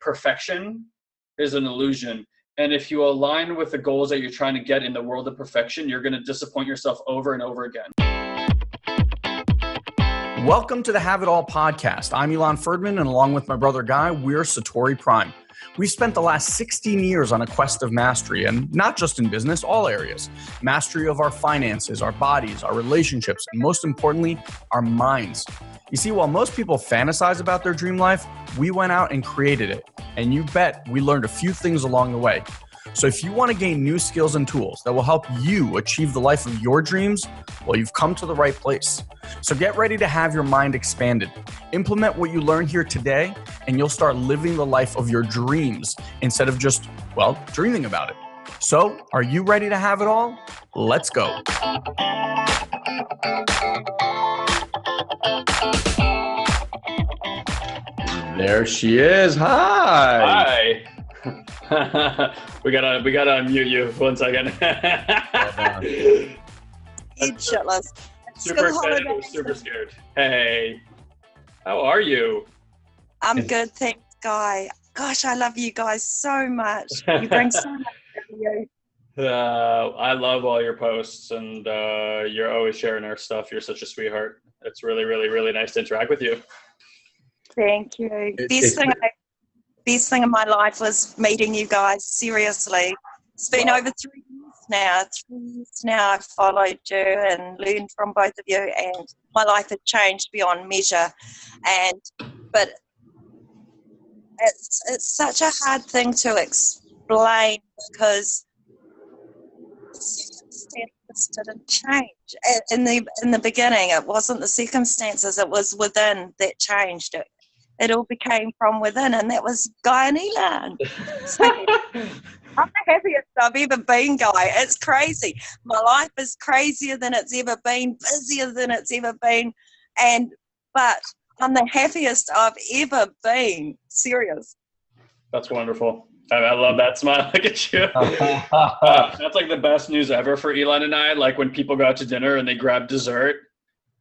perfection is an illusion. And if you align with the goals that you're trying to get in the world of perfection, you're going to disappoint yourself over and over again. Welcome to the Have It All podcast. I'm Elon Ferdman, and along with my brother Guy, we're Satori Prime. We've spent the last 16 years on a quest of mastery, and not just in business, all areas. Mastery of our finances, our bodies, our relationships, and most importantly, our minds. You see, while most people fantasize about their dream life, we went out and created it. And you bet we learned a few things along the way. So if you want to gain new skills and tools that will help you achieve the life of your dreams, well, you've come to the right place. So get ready to have your mind expanded. Implement what you learn here today, and you'll start living the life of your dreams instead of just, well, dreaming about it. So are you ready to have it all? Let's go. There she is. Hi. Hi. we gotta unmute you 1 second. Shitless. Super excited. Super scared. Hey, how are you? I'm good, thanks, Guy. Gosh, I love you guys so much. You bring so much value. I love all your posts, and you're always sharing our stuff. You're such a sweetheart. It's really, really, really nice to interact with you. Thank you. Best thing in my life was meeting you guys. Seriously, it's been over 3 years now. 3 years now I've followed you and learned from both of you, and my life has changed beyond measure. But it's such a hard thing to explain because circumstances didn't change. In the beginning, it wasn't the circumstances; it was within that changed. It all became from within, and that was Guy and Elon. So, I'm the happiest I've ever been, Guy. It's crazy. My life is crazier than it's ever been, busier than it's ever been, but I'm the happiest I've ever been. Serious. That's wonderful. I love that smile. Look at you. That's like the best news ever for Elon and I. Like when people go out to dinner and they grab dessert.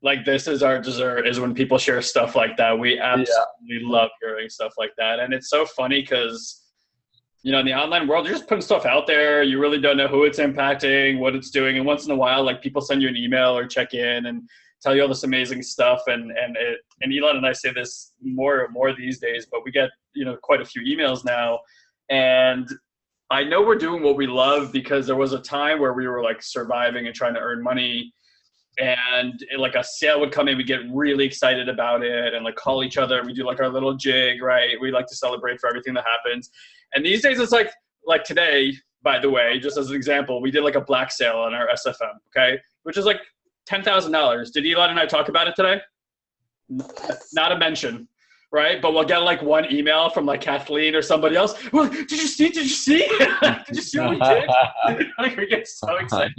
Like this is our dessert, is when people share stuff like that. We absolutely love hearing stuff like that. And it's so funny because, you know, in the online world, you're just putting stuff out there. You really don't know who it's impacting, what it's doing. And once in a while, like people send you an email or check in and tell you all this amazing stuff. And Elon and I say this more and more these days, but we get, you know, quite a few emails now. And I know we're doing what we love because there was a time where we were like surviving and trying to earn money. And like a sale would come in, we get really excited about it and like call each other. We do like our little jig, right? We like to celebrate for everything that happens. And these days it's like today, by the way, just as an example, we did like a black sale on our SFM, okay? Which is like $10,000. Did Elon and I talk about it today? Not a mention, right? But we'll get like one email from like Kathleen or somebody else. Well, did you see? Did you see what we did? Like we get so excited.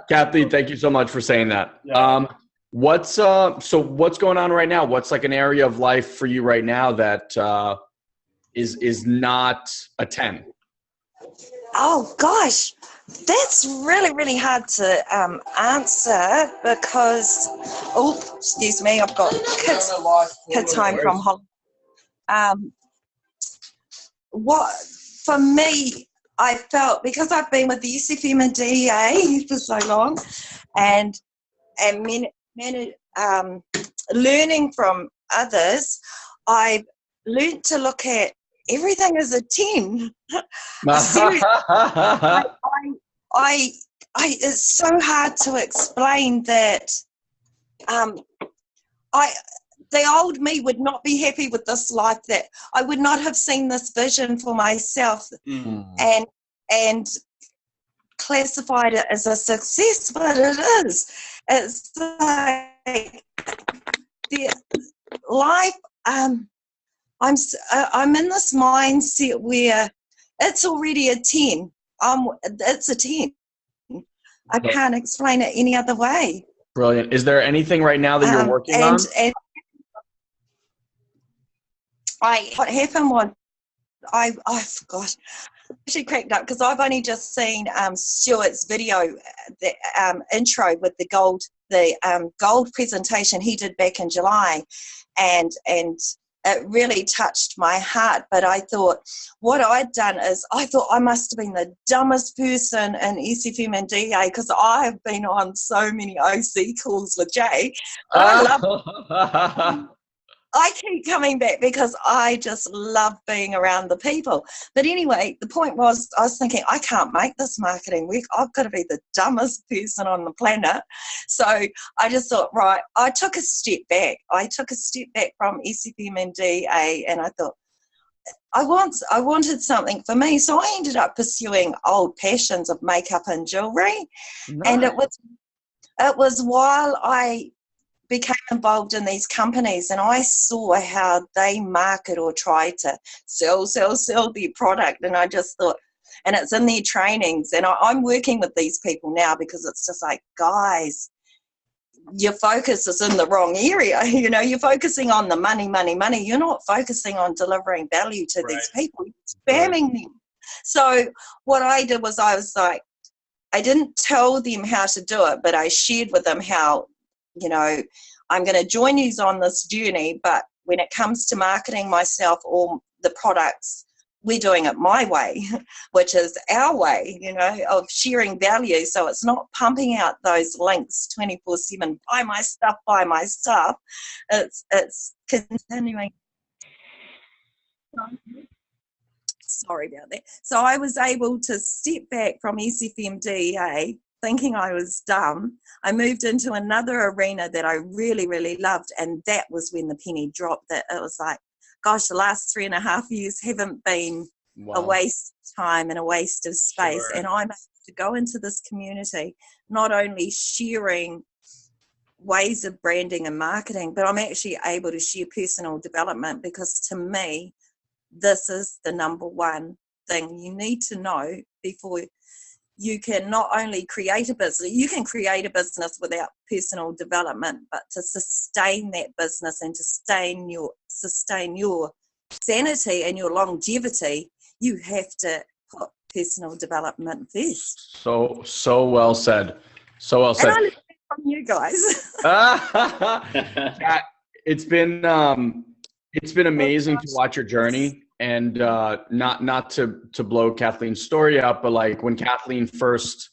Kathleen, thank you so much for saying that. Yeah. What's going on right now? What's like an area of life for you right now that is not a 10? Oh gosh, that's really, really hard to answer because excuse me, I've got kids home from home. What for me, I felt, because I've been with the SFM and DEA for so long, and learning from others, I've learned to look at everything as a 10. It's so hard to explain that. The old me would not be happy with this life, that I would not have seen this vision for myself and classified it as a success, but it is. It's like the life. I'm in this mindset where it's already a 10. It's a 10. I can't explain it any other way. Brilliant. Is there anything right now that you're working on? And what happened was, I forgot. I actually cracked up because I've only just seen Stuart's video, the intro with the gold presentation he did back in July, and it really touched my heart. But I thought what I'd done is I thought I must have been the dumbest person in SFM and DA, because I have been on so many OC calls with Jay. I keep coming back because I just love being around the people. But anyway, the point was, I was thinking, I can't make this marketing work. I've got to be the dumbest person on the planet. So I just thought, right, I took a step back. I took a step back from SFM and DA, and I thought, I wanted something for me. So I ended up pursuing old passions of makeup and jewellery. Nice. And it was while I became involved in these companies, and I saw how they market or try to sell their product, and I just thought, and it's in their trainings, and I'm working with these people now because it's just like, guys, your focus is in the wrong area. You know, you're focusing on the money. You're not focusing on delivering value to these people. You're spamming them. So what I did was I was like, I didn't tell them how to do it, but I shared with them how, you know, I'm going to join you on this journey, but when it comes to marketing myself or the products, we're doing it my way, which is our way, you know, of sharing value. So it's not pumping out those links 24/7, buy my stuff. It's continuing. Sorry about that. So I was able to step back from SFMDA thinking I was dumb. I moved into another arena that I really, really loved, and that was when the penny dropped. That it was like, gosh, the last 3.5 years haven't been a waste of time and a waste of space. Sure. And I'm able to go into this community, not only sharing ways of branding and marketing, but I'm actually able to share personal development, because to me, this is the number one thing you need to know before you can not only create a business. You can create a business without personal development, but to sustain that business and to sustain your sanity and your longevity, you have to put personal development first. So well said. So well said. And I learned from you guys. It's been amazing to watch your journey. And not to blow Kathleen's story out, but like when Kathleen first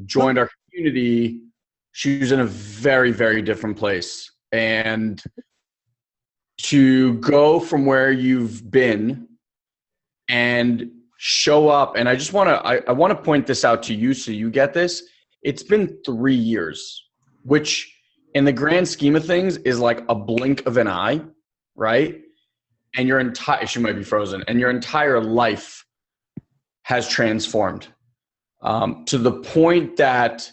joined our community, she was in a very, very different place. And to go from where you've been and show up, and I just want to point this out to you so you get this. It's been 3 years, which in the grand scheme of things is like a blink of an eye, right? And she might be frozen, and your entire life has transformed to the point that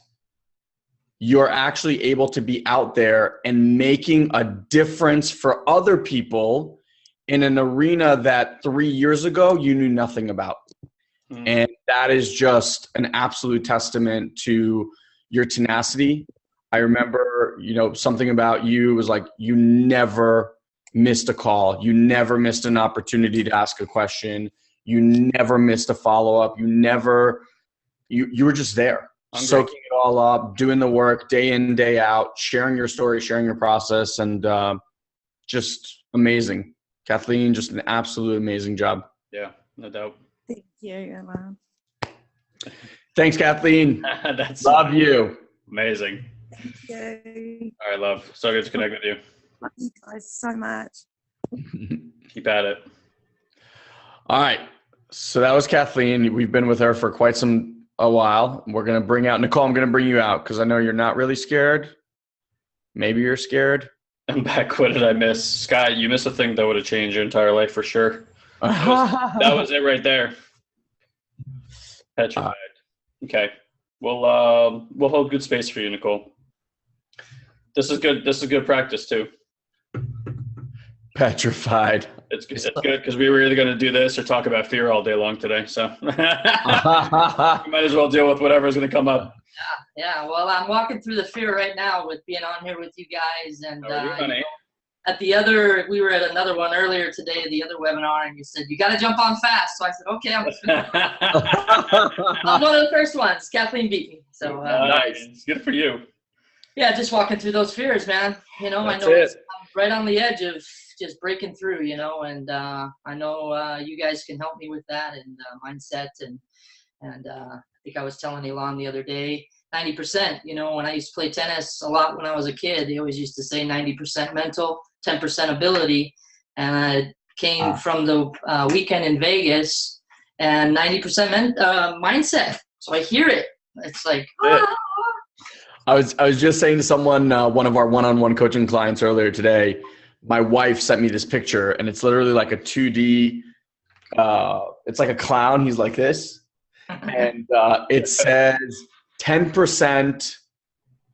you're actually able to be out there and making a difference for other people in an arena that 3 years ago you knew nothing about. Mm-hmm. And that is just an absolute testament to your tenacity. I remember, something about you was like, you never missed a call. You never missed an opportunity to ask a question. You never missed a follow-up. You were just there, soaking it all up, doing the work day in, day out, sharing your story, sharing your process, and just amazing. Kathleen, just an absolute amazing job. Yeah, no doubt. Thank you, Alan. Thanks, Kathleen. Love you. Amazing. Thank you. All right, love. So good to connect with you. Love you guys so much. Keep at it. All right. So that was Kathleen. We've been with her for quite a while. We're going to bring out Nicole. I'm going to bring you out because I know you're not really scared. Maybe you're scared. I'm back. What did I miss? Scott, you missed a thing that would have changed your entire life for sure. That was it right there. Petrified. Okay. We'll hold good space for you, Nicole. This is good. This is good practice too. Petrified. It's good because we were either going to do this or talk about fear all day long today. So you might as well deal with whatever's going to come up. Yeah. Well, I'm walking through the fear right now with being on here with you guys. And we were at another one earlier today, the other webinar, and you said, you got to jump on fast. So I said, okay. I'm one of the first ones. Kathleen beat me. So nice. Good for you. Yeah, just walking through those fears, man. I know I'm right on the edge of just breaking through, you know, and I know you guys can help me with that and mindset. And I think I was telling Elon the other day, 90%, you know, when I used to play tennis a lot when I was a kid, they always used to say 90% mental, 10% ability. And I came from the weekend in Vegas and 90% mindset. So I hear it. It's like, I was just saying to someone, one of our one-on-one coaching clients earlier today, my wife sent me this picture and it's literally like a 2D, it's like a clown. He's like this. And it says 10%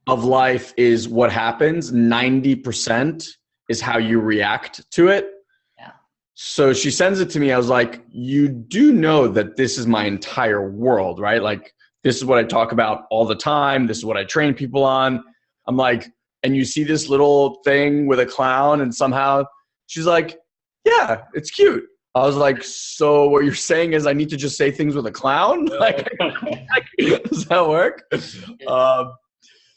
of life is what happens. 90% is how you react to it. Yeah. So she sends it to me. I was like, you do know that this is my entire world, right? Like, this is what I talk about all the time. This is what I train people on. I'm like, and you see this little thing with a clown and somehow she's like, yeah, it's cute. I was like, so what you're saying is I need to just say things with a clown? Like, does that work?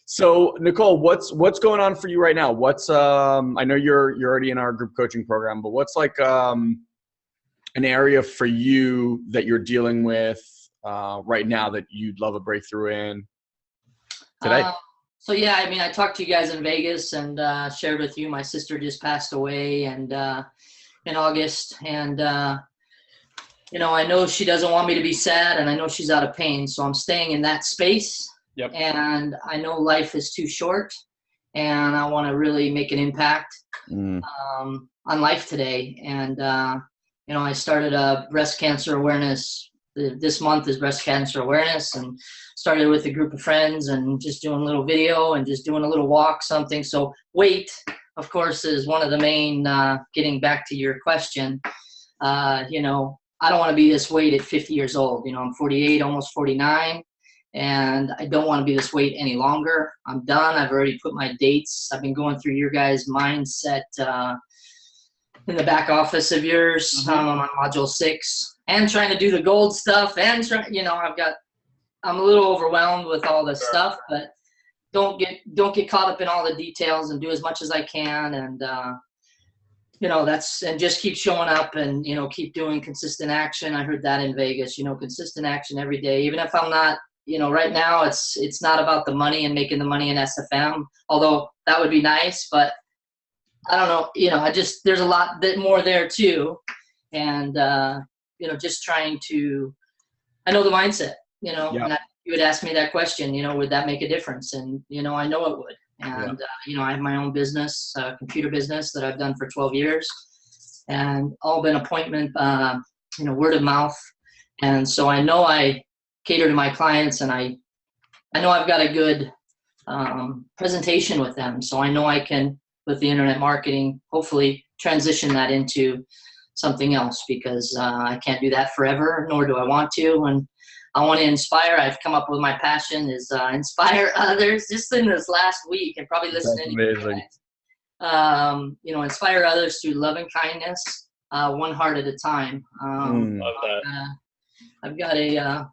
So Nicole, what's going on for you right now? What's I know you're already in our group coaching program, but what's like an area for you that you're dealing with right now that you'd love a breakthrough in today? So yeah, I mean, I talked to you guys in Vegas and shared with you my sister just passed away and in August, and you know, I know she doesn't want me to be sad, and I know she's out of pain, so I'm staying in that space. Yep. And I know life is too short, and I want to really make an impact on life today. And you know, I started a breast cancer awareness. This month is breast cancer awareness, and started with a group of friends and just doing a little video and just doing a little walk, something. So weight, of course, is one of the main, getting back to your question. You know, I don't want to be this weight at 50 years old. You know, I'm 48, almost 49, and I don't want to be this weight any longer. I'm done. I've already put my dates. I've been going through your guys' mindset in the back office of yours. I'm on module 6 and trying to do the gold stuff and you know, I'm a little overwhelmed with all this stuff, but don't get caught up in all the details and do as much as I can. And, you know, and just keep showing up and, you know, keep doing consistent action. I heard that in Vegas, you know, consistent action every day, even if I'm not, you know, right now it's not about the money and making the money in SFM, although that would be nice, but I don't know, you know, there's a lot bit more there too. And, you know, just trying to, I know the mindset, you know, and you would ask me that question, you know, would that make a difference? And, you know, I know it would. And, you know, I have my own business, computer business that I've done for 12 years and all been appointment, you know, word of mouth. And so I know I cater to my clients and I know I've got a good presentation with them. So I know I can, with the internet marketing, hopefully transition that into something else because I can't do that forever, nor do I want to. And I want to inspire. I've come up with my passion is inspire others. Just in this last week, and probably listening to you guys, you know, inspire others through love and kindness, one heart at a time. Love that. I've got a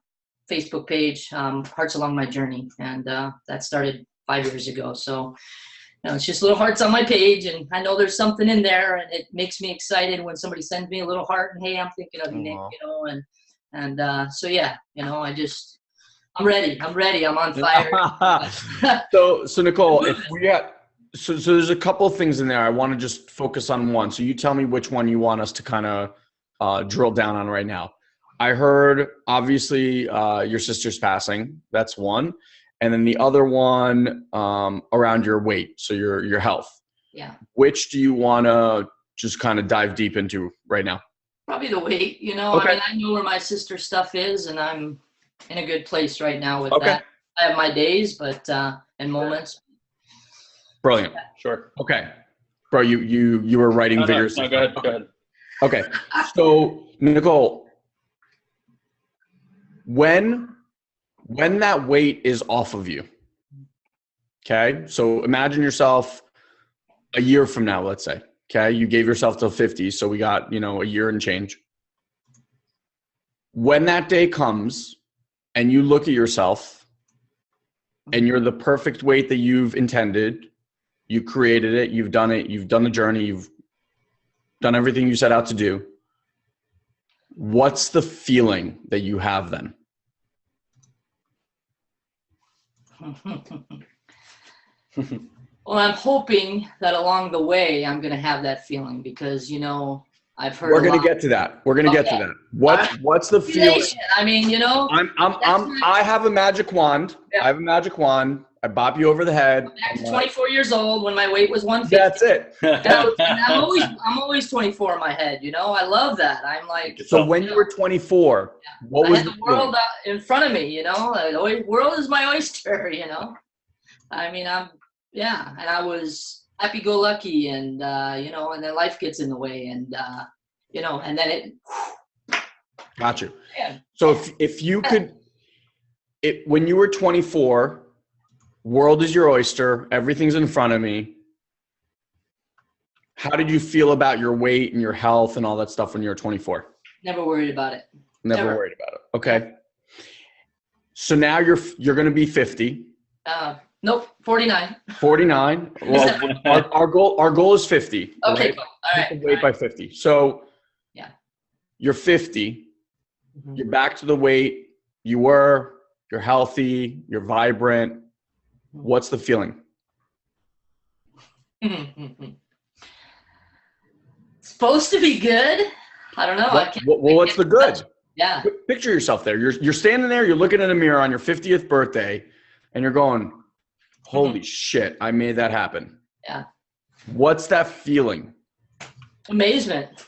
Facebook page, Hearts Along My Journey, and that started 5 years ago. So, you know, it's just little hearts on my page, and I know there's something in there, and it makes me excited when somebody sends me a little heart, and hey, I'm thinking of you, Nick, you know, and so yeah, you know, I'm ready, I'm on fire. So Nicole, if we got, so there's a couple of things in there. I want to just focus on one. So you tell me which one you want us to kind of drill down on right now. I heard obviously your sister's passing. That's one. And then the other one around your weight, so your health. Yeah. Which do you want to just kind of dive deep into right now? Probably the weight, you know. Okay. I mean, I know where my sister's stuff is, and I'm in a good place right now with that. I have my days, but and moments. Brilliant. Sure. Okay. Bro, you were writing videos. No, go ahead. Okay. So Nicole, when that weight is off of you, okay? So imagine yourself a year from now, let's say, okay? You gave yourself till 50, so we got, you know, a year and change. When that day comes and you look at yourself and you're the perfect weight that you've intended, you created it, you've done the journey, done everything you set out to do, what's the feeling that you have then? Well, I'm hoping that along the way, I'm going to have that feeling because, I've heard. We're going to get to that. We're going to get to that. What's the feeling? I mean, I have a magic wand. Yeah. I have a magic wand. I bop you over the head. I'm 24 years old when my weight was 150. That's it. I'm always 24 in my head. I love that. I'm like. So when you were 24, what was the world in front of me? The world is my oyster. I mean, and I was happy-go-lucky, and and then life gets in the way, and and then it. Got you. Yeah. So if you could, when you were 24. World is your oyster. Everything's in front of me. How did you feel about your weight and your health and all that stuff when you were 24? Never worried about it. Never worried about it. Okay. So now you're going to be 50. Nope, 49. 49. Well, our goal is 50. Okay, cool. All right. Weight by 50. So you're 50. Mm-hmm. You're back to the weight you were. You're healthy. You're vibrant. What's the feeling? It's supposed to be good. I don't know. What's the good? Yeah. Picture yourself there. You're standing there. You're looking in a mirror on your 50th birthday, and you're going, "Holy shit! I made that happen." Yeah. What's that feeling? Amazement.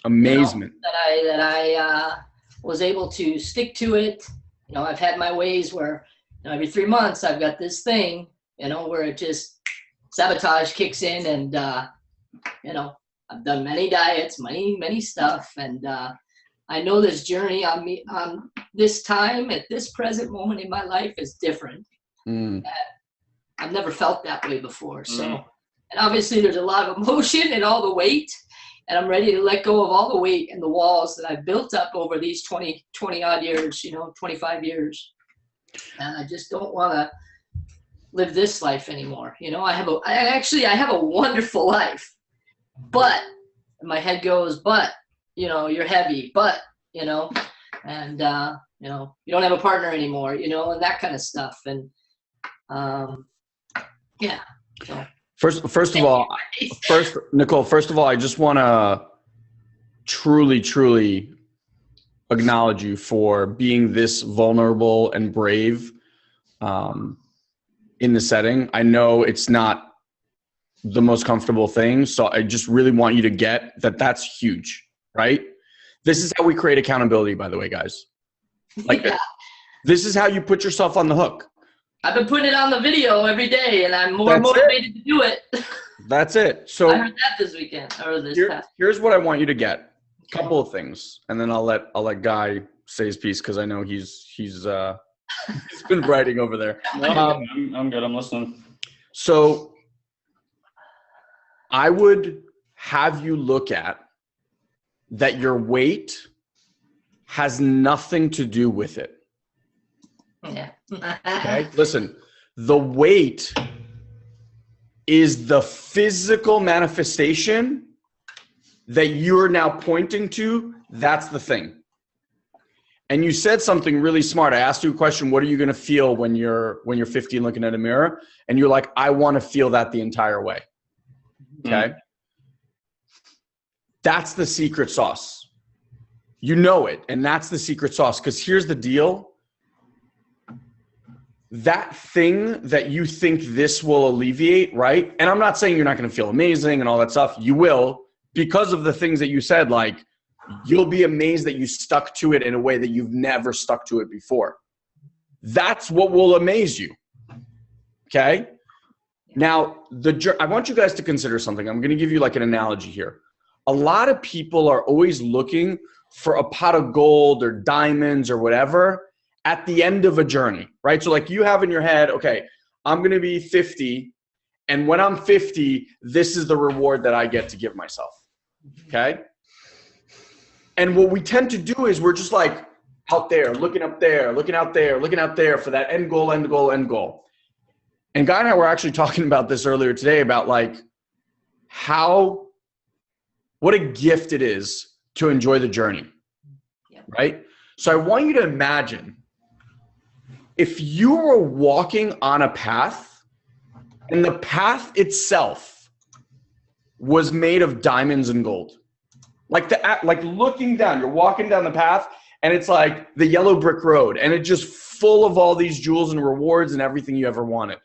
Amazement. That I was able to stick to it. I've had my ways where. Every 3 months, I've got this thing, where it just sabotage kicks in, and I've done many diets, many stuff, and I know this journey on this time at this present moment in my life is different. I've never felt that way before. So, and obviously, there's a lot of emotion and all the weight, and I'm ready to let go of all the weight and the walls that I've built up over these 20 odd years, 25 years. And I just don't want to live this life anymore. I have a wonderful life, but my head goes, but, you're heavy, but, and, you don't have a partner anymore, and that kind of stuff. And, yeah. So. First of all, Nicole, I just want to truly acknowledge you for being this vulnerable and brave in the setting. I know it's not the most comfortable thing, so I just really want you to get that that's huge, right? This is how we create accountability, by the way, guys. This is how you put yourself on the hook. I've been putting it on the video every day, and I'm more motivated to do it. That's it. So I heard that this weekend or this past. Here's what I want you to get. Couple of things, and then I'll let Guy say his piece because I know he's been writing over there. I'm good. I'm listening. So I would have you look at that your weight has nothing to do with it. Yeah. Okay. Listen, the weight is the physical manifestation that you're now pointing to. That's the thing. And you said something really smart. I asked you a question. What are you going to feel when you're 50 and looking at a mirror? And you're like, I want to feel that the entire way. Okay. That's the secret sauce. You know it. And that's the secret sauce. Because here's the deal. That thing that you think this will alleviate, right? And I'm not saying you're not going to feel amazing and all that stuff. You will, because of the things that you said, like you'll be amazed that you stuck to it in a way that you've never stuck to it before. That's what will amaze you. Okay. Now, I want you guys to consider something. I'm going to give you like an analogy here. A lot of people are always looking for a pot of gold or diamonds or whatever at the end of a journey, right? So like you have in your head, okay, I'm going to be 50. And when I'm 50, this is the reward that I get to give myself. Okay. And what we tend to do is we're just like out there, looking up there, looking out there, looking out there for that end goal, end goal, end goal. And Guy and I were actually talking about this earlier today about like what a gift it is to enjoy the journey, right? So I want you to imagine if you were walking on a path and the path itself was made of diamonds and gold. Like looking down, you're walking down the path and it's like the yellow brick road and it's just full of all these jewels and rewards and everything you ever wanted.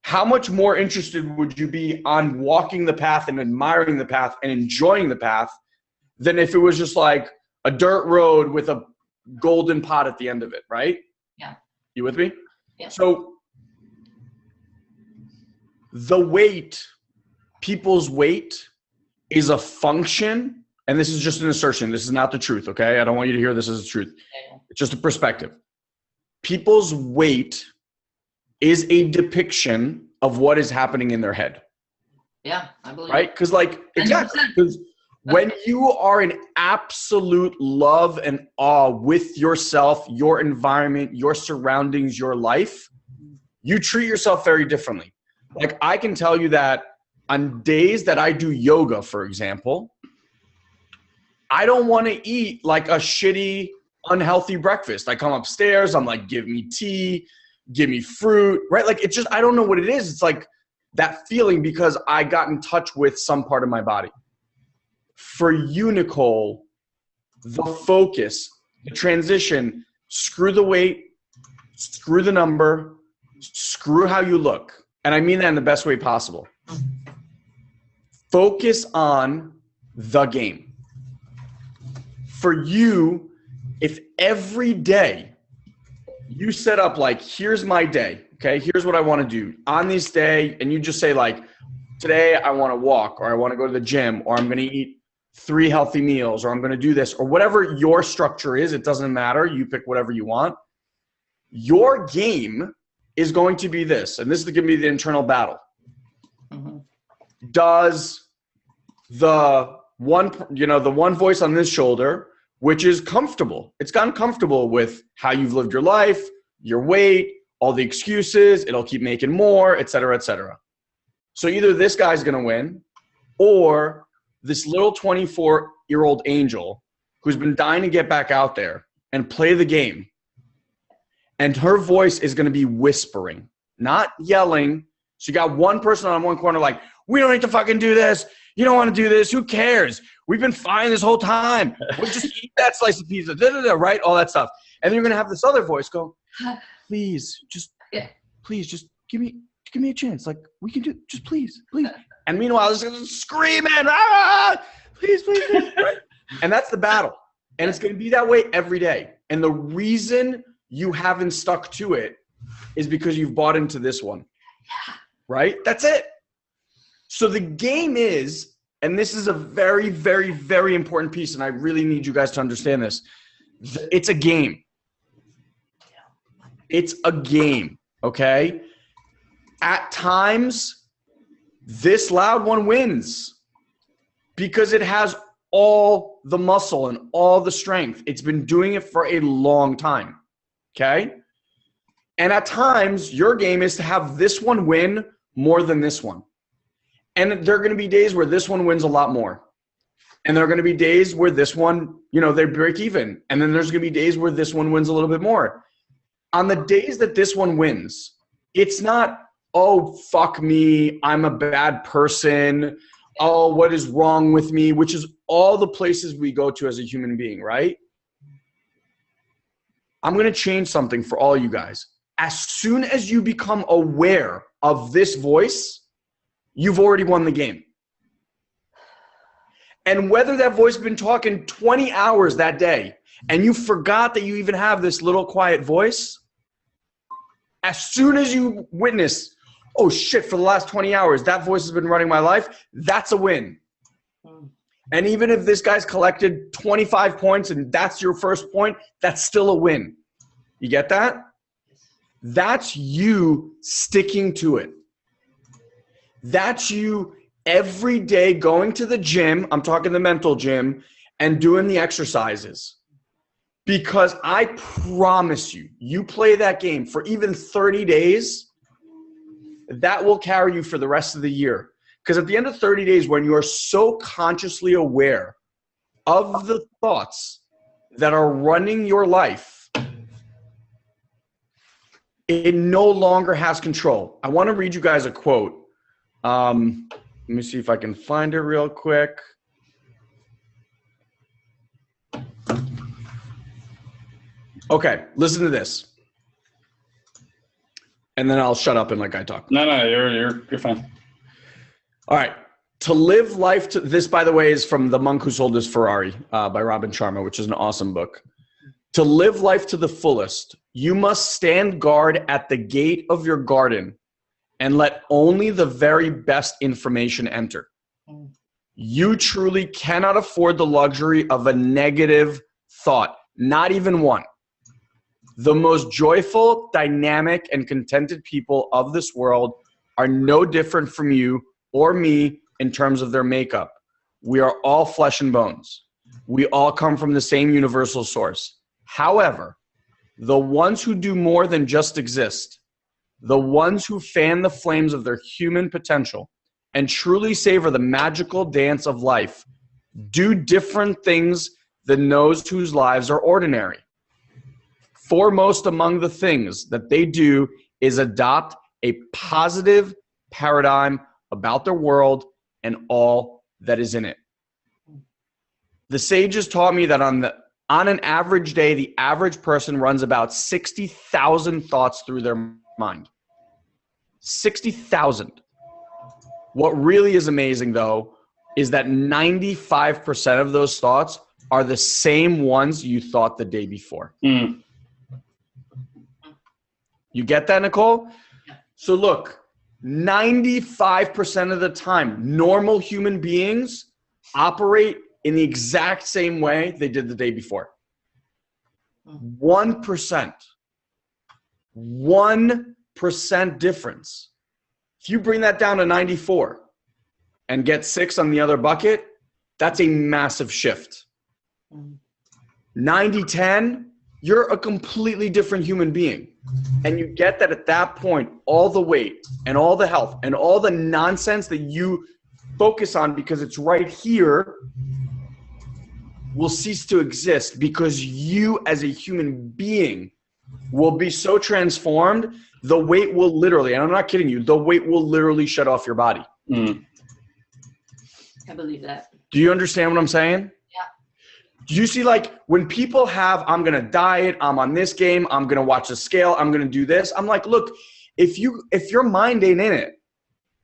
How much more interested would you be on walking the path and admiring the path and enjoying the path than if it was just like a dirt road with a golden pot at the end of it, right? Yeah. You with me? Yeah. So the weight, people's weight is a function, and this is just an assertion. This is not the truth, okay? I don't want you to hear this as the truth. It's just a perspective. People's weight is a depiction of what is happening in their head. Yeah, I believe. Right? Because exactly. Because when you are in absolute love and awe with yourself, your environment, your surroundings, your life, you treat yourself very differently. Like I can tell you that on days that I do yoga, for example, I don't want to eat like a shitty, unhealthy breakfast. I come upstairs, I'm like, give me tea, give me fruit, right? Like it's just, I don't know what it is. It's like that feeling because I got in touch with some part of my body. For you, Nicole, the focus, the transition, screw the weight, screw the number, screw how you look. And I mean that in the best way possible. Focus on the game. For you, if every day you set up like, here's my day, okay? Here's what I want to do on this day. And you just say like, today I want to walk or I want to go to the gym or I'm going to eat 3 healthy meals or I'm going to do this or whatever your structure is. It doesn't matter. You pick whatever you want. Your game is going to be this. And this is going to be the internal battle. Mm-hmm. Does the one voice on this shoulder, which is comfortable, it's gotten comfortable with how you've lived your life, your weight, all the excuses, it'll keep making more, et cetera, et cetera. So either this guy's going to win or this little 24-year-old angel who's been dying to get back out there and play the game. And her voice is going to be whispering, not yelling. So you got one person on one corner like, we don't need to fucking do this. You don't want to do this. Who cares? We've been fine this whole time. We'll just eat that slice of pizza, right? All that stuff. And then you're going to have this other voice go, please, just give me a chance. Like we can do, just please. And meanwhile, this is screaming, please. Right? And that's the battle. And it's going to be that way every day. And the reason you haven't stuck to it is because you've bought into this one, right? That's it. So the game is, and this is a very, very, very important piece, and I really need you guys to understand this. It's a game. It's a game, okay? At times, this loud one wins because it has all the muscle and all the strength. It's been doing it for a long time, okay? And at times, your game is to have this one win more than this one. And there are going to be days where this one wins a lot more. And there are going to be days where this one, they break even. And then there's going to be days where this one wins a little bit more. On the days that this one wins, it's not, oh, fuck me, I'm a bad person. Oh, what is wrong with me? Which is all the places we go to as a human being, right? I'm going to change something for all you guys. As soon as you become aware of this voice, you've already won the game. And whether that voice has been talking 20 hours that day and you forgot that you even have this little quiet voice, as soon as you witness, oh shit, for the last 20 hours, that voice has been running my life, that's a win. And even if this guy's collected 25 points and that's your first point, that's still a win. You get that? That's you sticking to it. That's you every day going to the gym, I'm talking the mental gym, and doing the exercises. Because I promise you, you play that game for even 30 days, that will carry you for the rest of the year. Because at the end of 30 days, when you are so consciously aware of the thoughts that are running your life, it no longer has control. I want to read you guys a quote. Let me see if I can find it real quick. Okay, listen to this. And then I'll shut up and like I talk. No, you're fine. All right. To live life to this, by the way, is from The Monk Who Sold His Ferrari by Robin Sharma, which is an awesome book. To live life to the fullest, you must stand guard at the gate of your garden and let only the very best information enter. You truly cannot afford the luxury of a negative thought, not even one. The most joyful, dynamic, and contented people of this world are no different from you or me in terms of their makeup. We are all flesh and bones. We all come from the same universal source. However, the ones who do more than just exist, the ones who fan the flames of their human potential and truly savor the magical dance of life, do different things than those whose lives are ordinary. Foremost among the things that they do is adopt a positive paradigm about their world and all that is in it. The sages taught me that on an average day, the average person runs about 60,000 thoughts through their mind. 60,000. What really is amazing, though, is that 95% of those thoughts are the same ones you thought the day before. You get that, Nicole? So look, 95% of the time, normal human beings operate in the exact same way they did the day before. 1%. 1% difference. If you bring that down to 94 and get 6 on the other bucket, that's a massive shift. 90-10, you're a completely different human being. And you get that at that point, all the weight and all the health and all the nonsense that you focus on because it's right here will cease to exist, because you as a human being will be so transformed, the weight will literally, and I'm not kidding you, the weight will literally shut off your body. I believe that. Do you understand what I'm saying? Do you see, like, when people have, I'm going to diet, I'm on this game, I'm going to watch the scale, I'm going to do this. I'm like, look, if your mind ain't in it,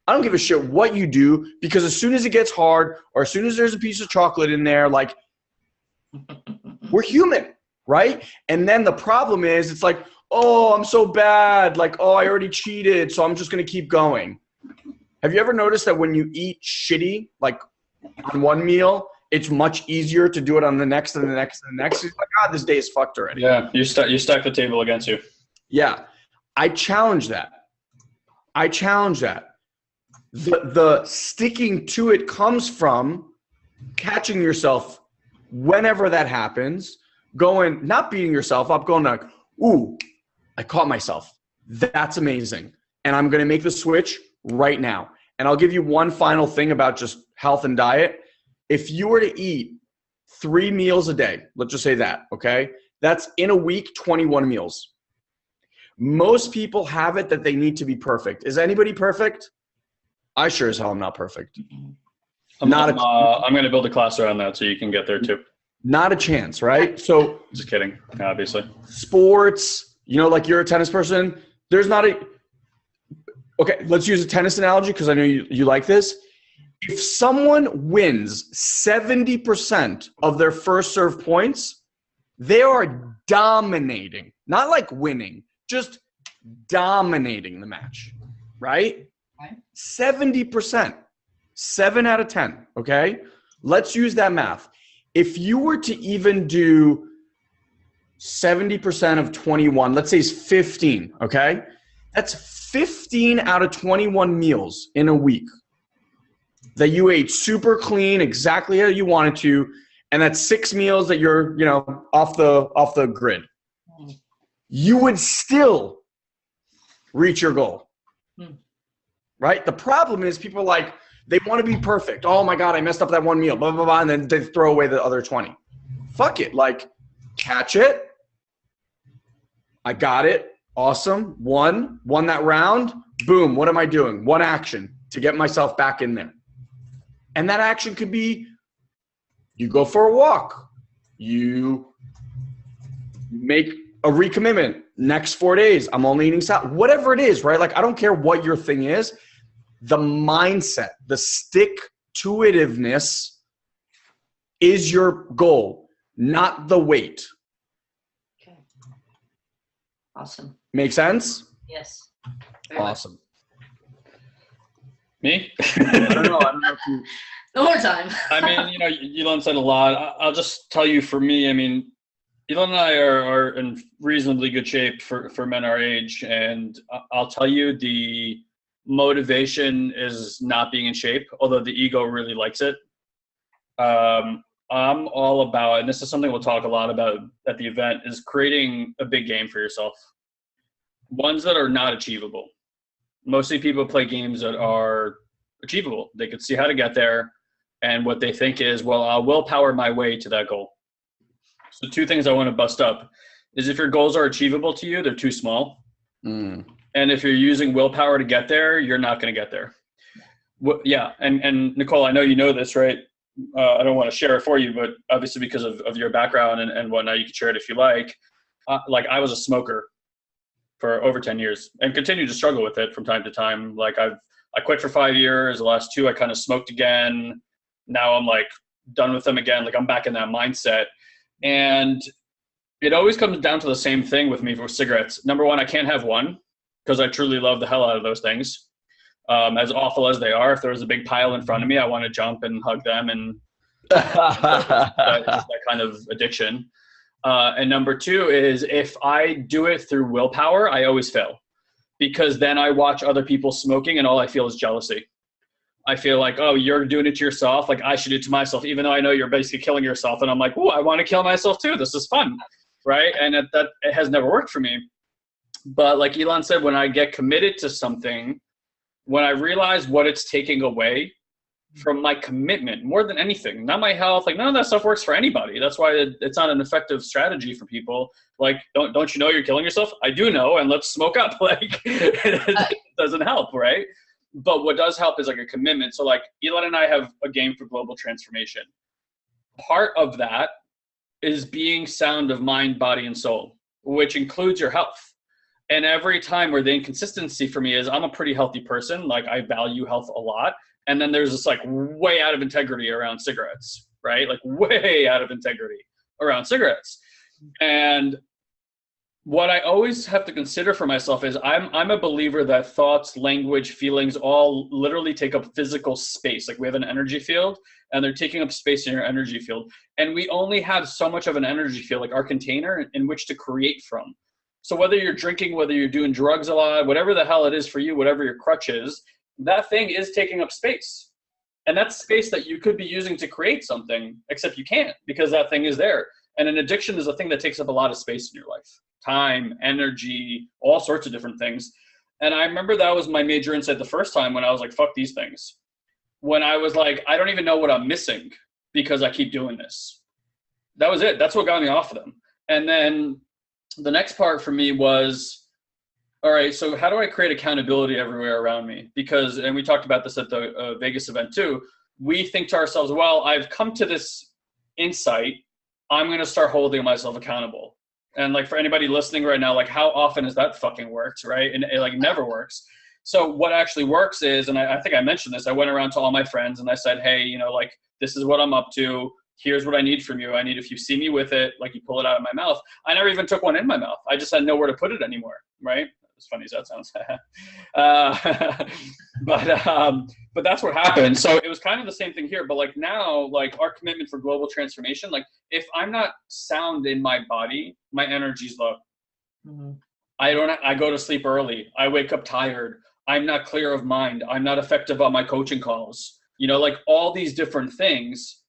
I don't give a shit what you do, because as soon as it gets hard or as soon as there's a piece of chocolate in there, like, we're human, right? And then the problem is, it's like, oh, I'm so bad. Like, oh, I already cheated, so I'm just going to keep going. Have you ever noticed that when you eat shitty, like on one meal, it's much easier to do it on the next and the next and the next? It's like, God, this day is fucked already. Yeah, you stack the table against you. Yeah, I challenge that. The sticking to it comes from catching yourself whenever that happens, going, not beating yourself up, going like, ooh, I caught myself. That's amazing. And I'm going to make the switch right now. And I'll give you one final thing about just health and diet. If you were to eat 3 meals a day, let's just say that, okay? That's in a week, 21 meals. Most people have it that they need to be perfect. Is anybody perfect? I sure as hell am not perfect. I'm going to build a class around that so you can get there too. Not a chance, right? So just kidding, obviously. Sports, like you're a tennis person. There's not a – okay, let's use a tennis analogy because I know you like this. If someone wins 70% of their first serve points, they are dominating. Not like winning, just dominating the match, right? 70%. 7 out of 10, okay? Let's use that math. If you were to even do 70% of 21, let's say it's 15, okay? That's 15 out of 21 meals in a week that you ate super clean, exactly how you wanted to, and that's 6 meals that you're, off the grid. You would still reach your goal, right? The problem is people are like, They want to be perfect. Oh my God, I messed up that one meal, blah, blah, blah. And then they throw away the other 20. Fuck it. Like, catch it. I got it. Awesome. Won that round. Boom. What am I doing? One action to get myself back in there. And that action could be, you go for a walk. You make a recommitment. Next 4 days, I'm only eating salad. Whatever it is, right? Like, I don't care what your thing is. The mindset, the stick-to-itiveness is your goal, not the weight. Okay. Awesome. Make sense? Yes. Awesome. Me? I don't know if you... No more time. I mean, you know, Elon said a lot. I'll just tell you, for me, I mean, Elon and I are in reasonably good shape for men our age. And I'll tell you, the motivation is not being in shape, although the ego really likes it. I'm all about, and this is something we'll talk a lot about at the event, is creating a big game for yourself. Ones that are not achievable. Mostly people play games that are achievable. They could see how to get there. And what they think is, well, I'll willpower my way to that goal. So 2 things I want to bust up is, if your goals are achievable to you, they're too small. And if you're using willpower to get there, you're not going to get there. Yeah. And Nicole, I know you know this, right? I don't want to share it for you, but obviously because of your background and whatnot, you can share it if you like. Like, I was a smoker for over 10 years and continue to struggle with it from time to time. Like, I quit for 5 years. The last 2, I kind of smoked again. Now I'm like done with them again. Like, I'm back in that mindset. And it always comes down to the same thing with me for cigarettes. Number one, I can't have one because I truly love the hell out of those things. As awful as they are, if there was a big pile in front of me, I want to jump and hug them, and that kind of addiction. And number 2 is, if I do it through willpower, I always fail, because then I watch other people smoking and all I feel is jealousy. I feel like, oh, you're doing it to yourself. Like, I should do it to myself, even though I know you're basically killing yourself. And I'm like, oh, I want to kill myself too. This is fun. Right. And it has never worked for me. But like Elon said, when I get committed to something, when I realize what it's taking away from my commitment, more than anything, not my health, like none of that stuff works for anybody. That's why it's not an effective strategy for people. Like, don't you know you're killing yourself? I do know. And let's smoke up. Like, it doesn't help. Right. But what does help is like a commitment. So like, Elon and I have a game for global transformation. Part of that is being sound of mind, body, and soul, which includes your health. And every time where the inconsistency for me is, I'm a pretty healthy person. Like, I value health a lot. And then there's this like way out of integrity around cigarettes, right? Like, way out of integrity around cigarettes. And what I always have to consider for myself is, I'm a believer that thoughts, language, feelings all literally take up physical space. Like, we have an energy field and they're taking up space in your energy field. And we only have so much of an energy field, like our container, in which to create from. So whether you're drinking, whether you're doing drugs a lot, whatever the hell it is for you, whatever your crutch is, that thing is taking up space. And that's space that you could be using to create something, except you can't, because that thing is there. And an addiction is a thing that takes up a lot of space in your life. Time, energy, all sorts of different things. And I remember that was my major insight the first time, when I was like, fuck these things. When I was like, I don't even know what I'm missing because I keep doing this. That was it. That's what got me off of them. And then the next part for me was, all right, so how do I create accountability everywhere around me? Because, and we talked about this at the Vegas event too, we think to ourselves, well, I've come to this insight, I'm going to start holding myself accountable. And like, for anybody listening right now, like, how often has that fucking worked, right? And it like never works. So what actually works is, and I think I mentioned this, I went around to all my friends and I said, hey, you know, like, this is what I'm up to. Here's what I need from you. I need, if you see me with it, like, you pull it out of my mouth. I never even took one in my mouth. I just had nowhere to put it anymore, right? As funny as that sounds. But that's what happened. So it was kind of the same thing here. But like, now, like, our commitment for global transformation, like, if I'm not sound in my body, my energy's low. Mm-hmm. I go to sleep early. I wake up tired. I'm not clear of mind. I'm not effective on my coaching calls. You know, like, all these different things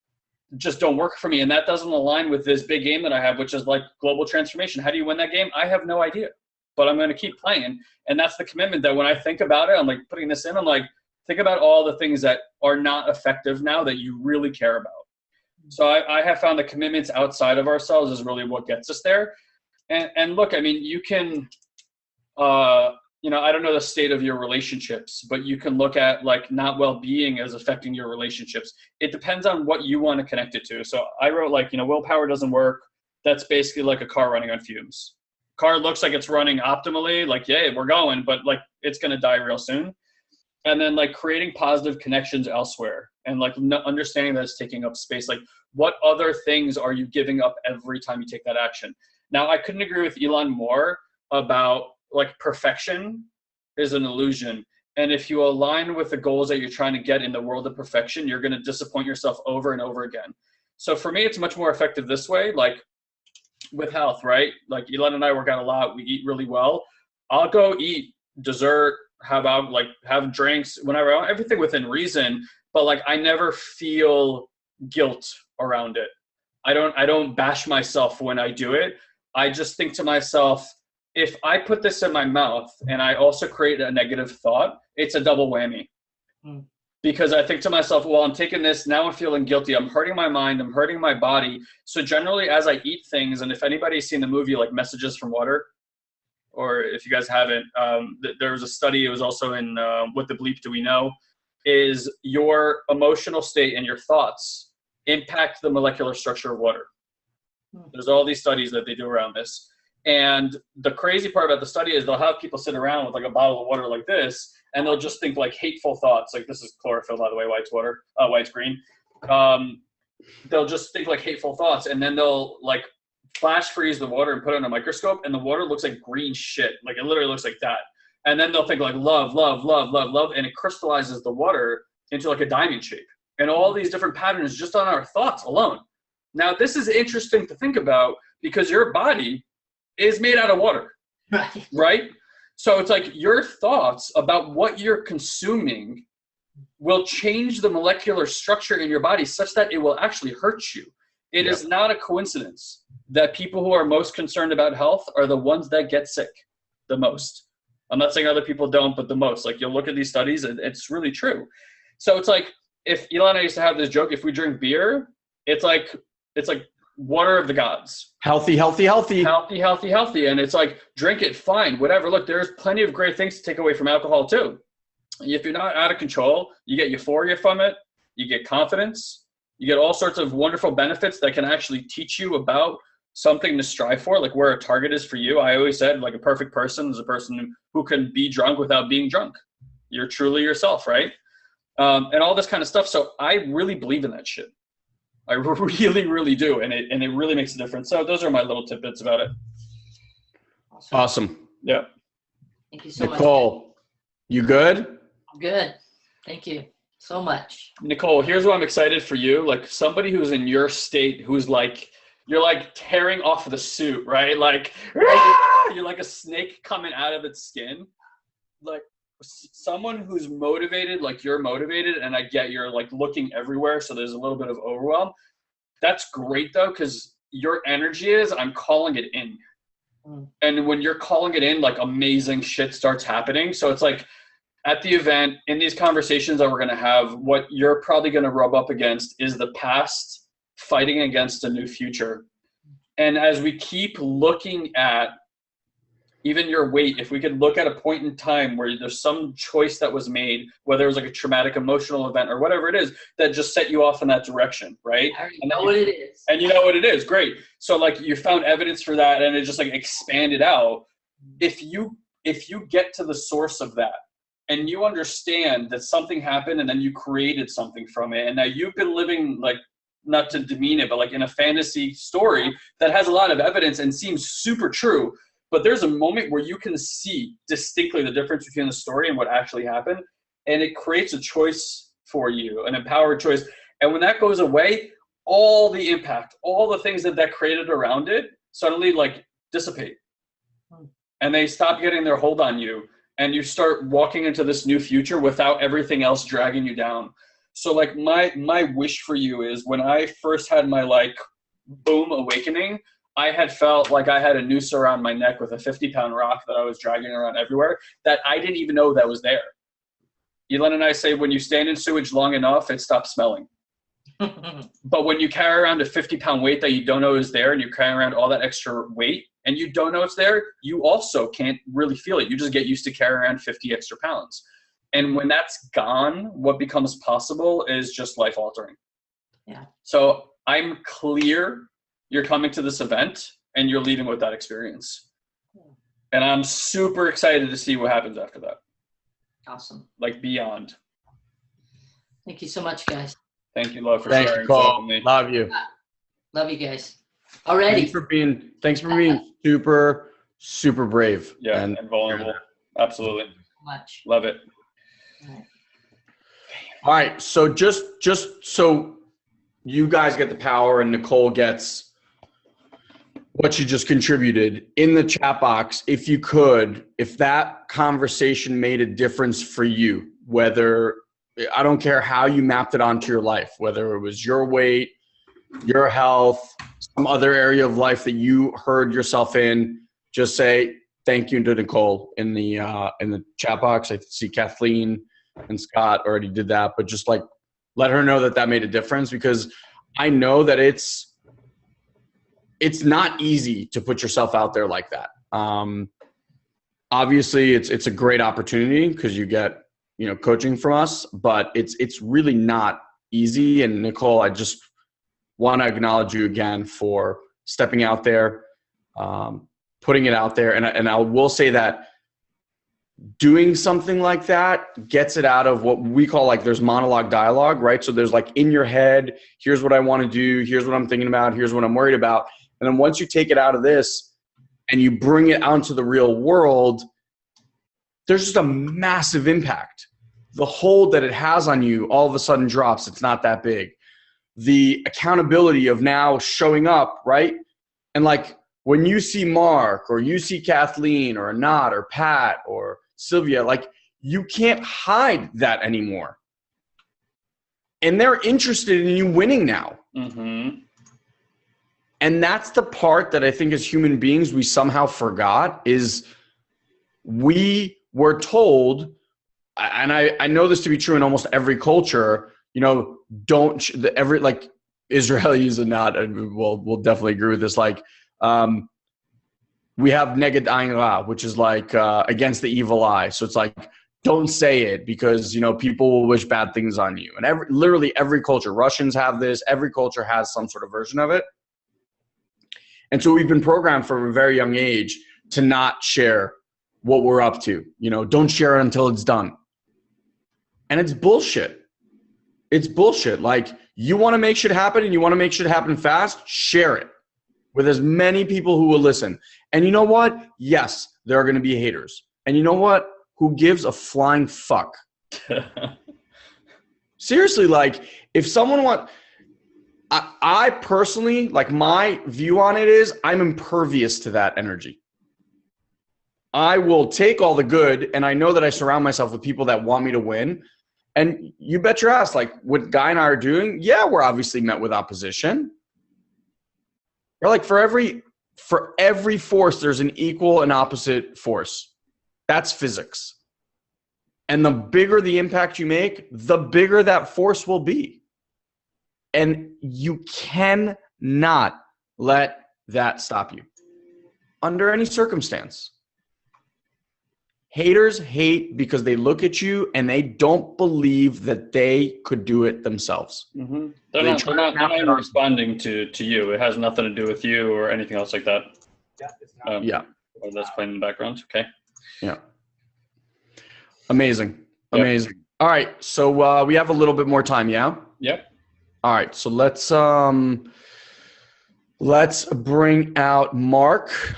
just don't work for me. And that doesn't align with this big game that I have, which is like global transformation. How do you win that game? I have no idea, but I'm going to keep playing. And that's the commitment that when I think about it, I'm like putting this in, I'm like, think about all the things that are not effective now that you really care about. So I have found that commitments outside of ourselves is really what gets us there. And look, I mean, you can, I don't know the state of your relationships, but you can look at like not well-being as affecting your relationships. It depends on what you want to connect it to. So I wrote like, willpower doesn't work. That's basically like a car running on fumes. Car looks like it's running optimally, like, yay, we're going, but like it's going to die real soon. And then like creating positive connections elsewhere and like understanding that it's taking up space. Like what other things are you giving up every time you take that action? Now, I couldn't agree with Elon more about like perfection is an illusion. And if you align with the goals that you're trying to get in the world of perfection, you're going to disappoint yourself over and over again. So for me, it's much more effective this way. Like with health, right? Like Elon and I work out a lot. We eat really well. I'll go eat dessert, have drinks whenever I want, everything within reason. But like, I never feel guilt around it. I don't bash myself when I do it. I just think to myself, if I put this in my mouth and I also create a negative thought, it's a double whammy. Because I think to myself, well, I'm taking this, now I'm feeling guilty. I'm hurting my mind, I'm hurting my body. So generally as I eat things, and if anybody's seen the movie like Messages from Water, or if you guys haven't, there was a study, it was also in What the Bleep Do We Know, is your emotional state and your thoughts impact the molecular structure of water. There's all these studies that they do around this. And the crazy part about the study is they'll have people sit around with like a bottle of water like this, and they'll just think like hateful thoughts. Like this is chlorophyll, by the way, white's water, white's green. They'll just think like hateful thoughts, and then they'll like flash freeze the water and put it on a microscope, and the water looks like green shit. Like it literally looks like that. And then they'll think like love, love, love, love, love, and it crystallizes the water into like a diamond shape. And all these different patterns just on our thoughts alone. Now, this is interesting to think about because your body is made out of water, right? So it's like your thoughts about what you're consuming will change the molecular structure in your body such that it will actually hurt you. It is not a coincidence that people who are most concerned about health are the ones that get sick the most. I'm not saying other people don't, but the most. Like you'll look at these studies and it's really true. So it's like, if Elon and I used to have this joke, if we drink beer, it's like water of the gods. Healthy, healthy, healthy. Healthy, healthy, healthy. And it's like, drink it, fine, whatever. Look, there's plenty of great things to take away from alcohol too. If you're not out of control, you get euphoria from it, you get confidence, you get all sorts of wonderful benefits that can actually teach you about something to strive for, like where a target is for you. I always said like a perfect person is a person who can be drunk without being drunk. You're truly yourself, right? And all this kind of stuff. So I really believe in that shit. I really, really do. And it really makes a difference. So those are my little tidbits about it. Awesome. Yeah. Thank you so much. Nicole, you good? I'm good. Thank you so much. Nicole, here's what I'm excited for you. Like somebody who's in your state, who's like, you're like tearing off the suit, right? Like, you're like a snake coming out of its skin. Like, someone who's motivated like you're motivated, and I get you're like looking everywhere, so there's a little bit of overwhelm. That's great though, because your energy is, I'm calling it in. And when you're calling it in, like amazing shit starts happening. So it's like at the event, in these conversations that we're going to have, what you're probably going to rub up against is the past fighting against a new future. And as we keep looking at even your weight, if we could look at a point in time where there's some choice that was made, whether it was like a traumatic emotional event or whatever it is, that just set you off in that direction, right? I already know what it is. And you know what it is, great. So like you found evidence for that and it just like expanded out. If you get to the source of that and you understand that something happened and then you created something from it, and now you've been living like, not to demean it, but like in a fantasy story that has a lot of evidence and seems super true, but there's a moment where you can see distinctly the difference between the story and what actually happened. And it creates a choice for you, an empowered choice. And when that goes away, all the impact, all the things that created around it suddenly like dissipate. And they stop getting their hold on you. And you start walking into this new future without everything else dragging you down. So like my wish for you is, when I first had my like boom awakening, I had felt like I had a noose around my neck with a 50-pound rock that I was dragging around everywhere that I didn't even know that was there. Elon and I say when you stand in sewage long enough, it stops smelling. But when you carry around a 50-pound weight that you don't know is there, and you're carrying around all that extra weight and you don't know it's there, you also can't really feel it. You just get used to carrying around 50 extra pounds. And when that's gone, what becomes possible is just life altering. Yeah. So I'm clear you're coming to this event and you're leaving with that experience. And I'm super excited to see what happens after that. Awesome. Like beyond. Thank you so much, guys. Thank you, love, for Thank sharing. you, Cole. Love you. Love you guys. Already. Thanks for being super, super brave. Yeah, and vulnerable. Absolutely. Much. Love it. All right. So just so you guys get the power and Nicole gets what you just contributed in the chat box, if you could, if that conversation made a difference for you, whether, I don't care how you mapped it onto your life, whether it was your weight, your health, some other area of life that you heard yourself in, just say thank you to Nicole in the chat box. I see Kathleen and Scott already did that, but just like let her know that made a difference, because I know that it's not easy to put yourself out there like that. Obviously it's a great opportunity because you get, coaching from us, but it's really not easy. And Nicole, I just want to acknowledge you again for stepping out there, putting it out there. And I will say that doing something like that gets it out of what we call, like, there's monologue dialogue, right? So there's like in your head, here's what I want to do. Here's what I'm thinking about. Here's what I'm worried about. And then once you take it out of this and you bring it out into the real world, there's just a massive impact. The hold that it has on you all of a sudden drops. It's not that big. The accountability of now showing up, right? And like when you see Mark or you see Kathleen or Anat or Pat or Sylvia, like you can't hide that anymore. And they're interested in you winning now. Mm-hmm. And that's the part that I think as human beings we somehow forgot, is we were told, and I know this to be true in almost every culture, like Israelis and not, and we'll definitely agree with this. Like, we have neged ayin ra, which is like against the evil eye. So it's like, don't say it because, people will wish bad things on you. And literally every culture, Russians have this, every culture has some sort of version of it. And so we've been programmed from a very young age to not share what we're up to. Don't share it until it's done. And it's bullshit. It's bullshit. Like, you want to make shit happen and you want to make shit happen fast, share it with as many people who will listen. And you know what? Yes, there are going to be haters. And you know what? Who gives a flying fuck? Seriously, like, if someone I personally, like, my view on it is I'm impervious to that energy. I will take all the good, and I know that I surround myself with people that want me to win. And you bet your ass, like what Guy and I are doing, yeah, we're obviously met with opposition. We're like, for every force, there's an equal and opposite force. That's physics. And the bigger the impact you make, the bigger that force will be. And you cannot let that stop you under any circumstance. Haters hate because they look at you and they don't believe that they could do it themselves. Mm-hmm. They're not even responding to you. It has nothing to do with you or anything else like that. Yeah, it's not. Yeah. Oh, that's playing in the background. Okay. Yeah. Amazing. Amazing. Yep. All right. So we have a little bit more time. Yeah. Yep. All right. So let's bring out Mark.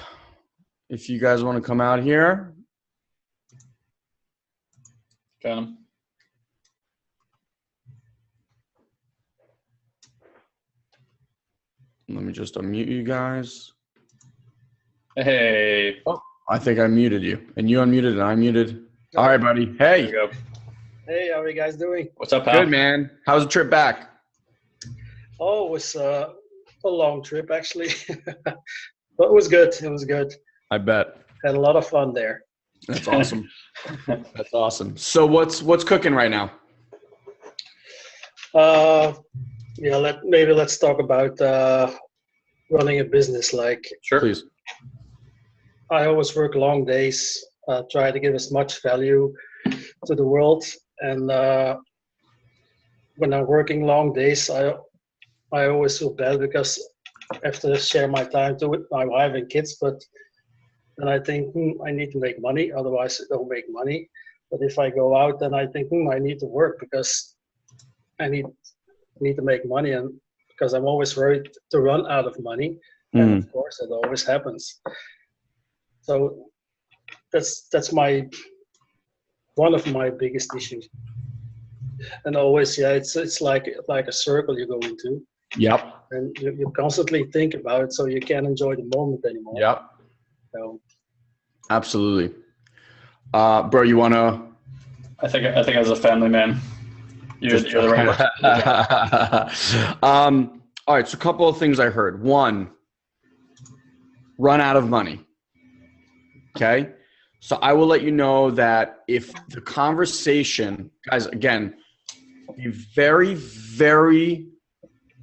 If you guys want to come out here. Got him. Let me just unmute you guys. Hey. Oh, I think I muted you. And you unmuted and I muted. All right, buddy. Hey. There you go. Hey, how are you guys doing? What's up, pal? Good, man. How's the trip back? Oh, it was a long trip, actually. But it was good. It was good. I bet. Had a lot of fun there. That's awesome. That's awesome. So what's cooking right now? Let's talk about running a business. Like, Sure. Please. I always work long days, try to give as much value to the world. And when I'm working long days, I always feel bad because I have to share my time with my wife and kids. But then I think, I need to make money, otherwise I don't make money. But if I go out, then I think, I need to work because I need to make money, and because I'm always worried to run out of money. And of course, it always happens. So that's one of my biggest issues. And always, it's like a circle you go into. Yep. And you constantly think about it, so you can't enjoy the moment anymore. Yep. So. Absolutely. Bro, you want to? I think as a family man, you're the right person. All right. So a couple of things I heard. One, run out of money. Okay. So I will let you know that if the conversation, guys, again, be very, very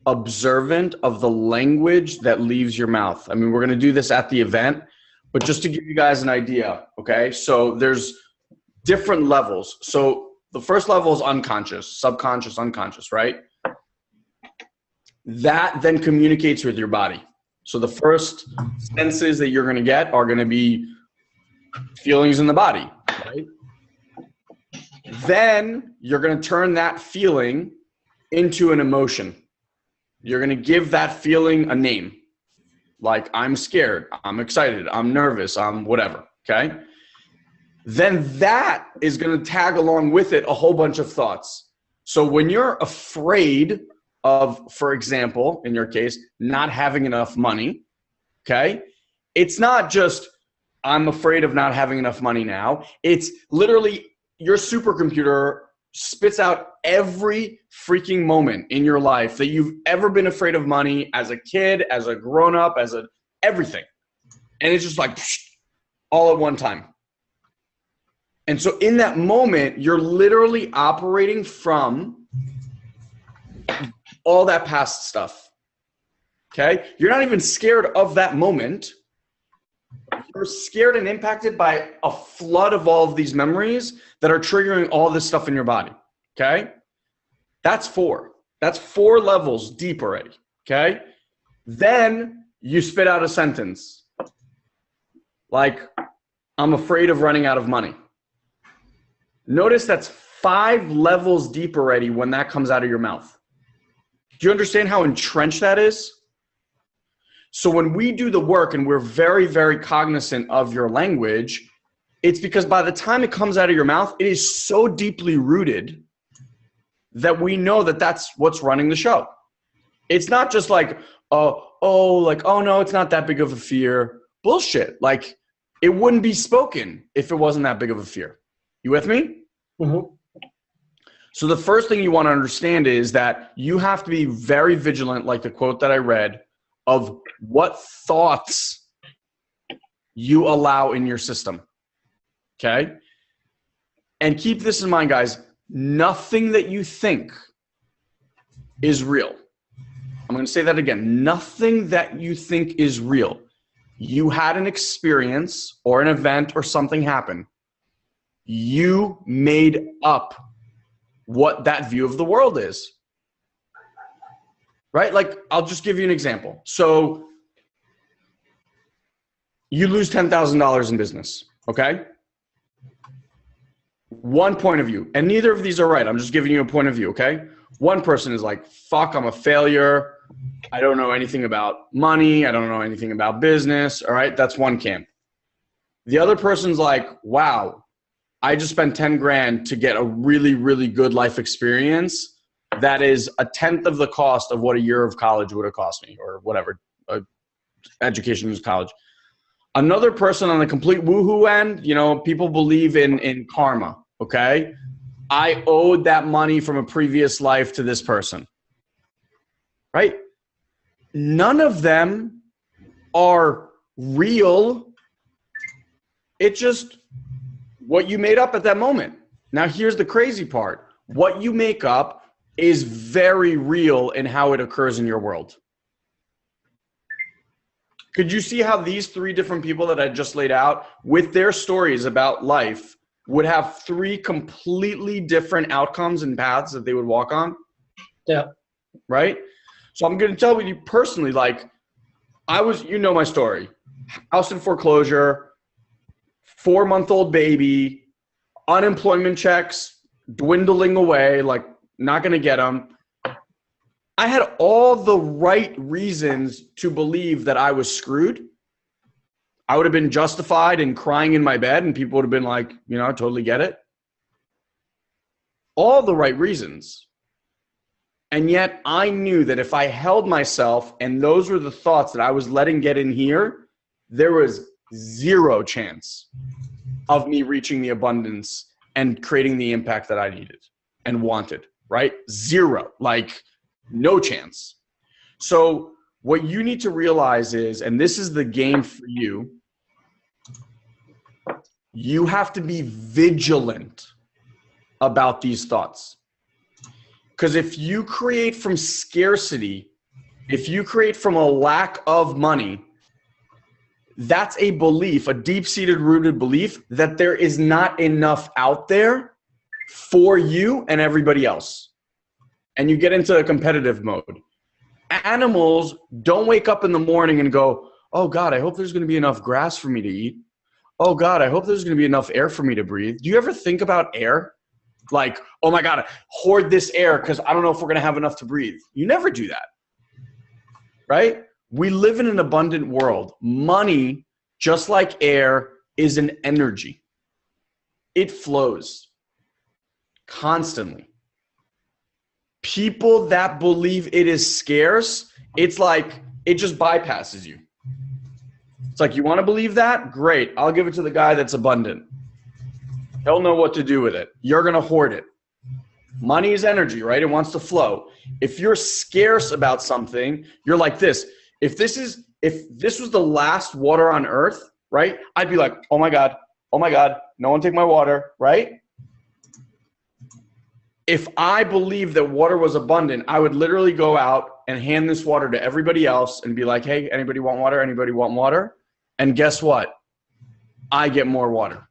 observant of the language that leaves your mouth. I mean, we're going to do this at the event, but just to give you guys an idea. Okay. So there's different levels. So the first level is unconscious, subconscious, unconscious, right? That then communicates with your body. So the first senses that you're going to get are going to be feelings in the body, right? Then you're going to turn that feeling into an emotion. You're going to give that feeling a name. Like, I'm scared, I'm excited, I'm nervous, I'm whatever, okay? Then that is going to tag along with it a whole bunch of thoughts. So when you're afraid of, for example, in your case, not having enough money, okay? It's not just, I'm afraid of not having enough money now. It's literally your supercomputer spits out every freaking moment in your life that you've ever been afraid of money as a kid, as a grown-up, everything. And it's just like all at one time. And so in that moment, you're literally operating from all that past stuff. Okay? You're not even scared of that moment. You're scared and impacted by a flood of all of these memories that are triggering all this stuff in your body. Okay? That's 4. That's 4 levels deep already. Okay? Then you spit out a sentence like, I'm afraid of running out of money. Notice that's 5 levels deep already when that comes out of your mouth. Do you understand how entrenched that is? So when we do the work and we're very, very cognizant of your language, it's because by the time it comes out of your mouth, it is so deeply rooted that we know that that's what's running the show. It's not just like, oh no, it's not that big of a fear. Bullshit. Like, it wouldn't be spoken if it wasn't that big of a fear. You with me? Mm-hmm. So the first thing you want to understand is that you have to be very vigilant, like the quote that I read, of what thoughts you allow in your system. Okay? And keep this in mind, guys. Nothing that you think is real. I'm going to say that again. Nothing that you think is real. You had an experience or an event or something happen. You made up what that view of the world is. Right? Like, I'll just give you an example. So you lose $10,000 in business, okay? One point of view, and neither of these are right. I'm just giving you a point of view, okay? One person is like, fuck, I'm a failure. I don't know anything about money. I don't know anything about business. All right, that's one camp. The other person's like, wow, I just spent 10 grand to get a really, really good life experience that is a tenth of the cost of what a year of college would have cost me, or whatever, education is college. Another person on the complete woohoo end, you know, people believe in karma, okay? I owed that money from a previous life to this person, right? None of them are real. It just what you made up at that moment. Now, here's the crazy part. What you make up is very real in how it occurs in your world. Could you see how these three different people that I just laid out with their stories about life would have three completely different outcomes and paths that they would walk on? Yeah. Right? So I'm going to tell you personally, like you know my story. House in foreclosure, 4-month-old baby, unemployment checks dwindling away, like not going to get them. I had all the right reasons to believe that I was screwed. I would have been justified in crying in my bed, and people would have been like, you know, I totally get it. All the right reasons. And yet I knew that if I held myself and those were the thoughts that I was letting get in here, there was zero chance of me reaching the abundance and creating the impact that I needed and wanted, right? Zero, like no chance. So what you need to realize is, and this is the game for you, you have to be vigilant about these thoughts. Because if you create from scarcity, if you create from a lack of money, that's a belief, a deep-seated rooted belief that there is not enough out there for you and everybody else. And you get into a competitive mode. Animals don't wake up in the morning and go, oh God, I hope there's going to be enough grass for me to eat. Oh God, I hope there's going to be enough air for me to breathe. Do you ever think about air? Like, oh my God, hoard this air because I don't know if we're going to have enough to breathe. You never do that, right? We live in an abundant world. Money, just like air, is an energy. It flows constantly. People that believe it is scarce, it's like it just bypasses you. It's like, you want to believe that? Great. I'll give it to the guy that's abundant. He'll know what to do with it. You're going to hoard it. Money is energy, right? It wants to flow. If you're scarce about something, you're like this. If this was the last water on earth, right? I'd be like, oh my God, no one take my water, right? If I believed that water was abundant, I would literally go out and hand this water to everybody else and be like, hey, anybody want water? Anybody want water? And guess what? I get more water.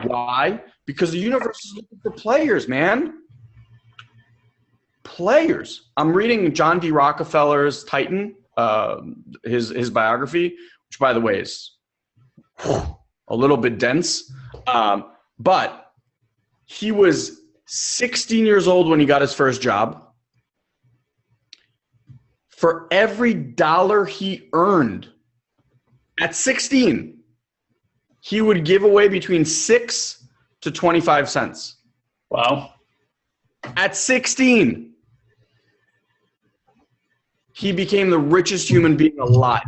Why? Because the universe is looking for players, man. Players. I'm reading John D. Rockefeller's Titan, his biography, which, by the way, is a little bit dense. But he was 16 years old when he got his first job. For every dollar he earned at 16, he would give away between 6 to 25 cents. Wow. At 16, he became the richest human being alive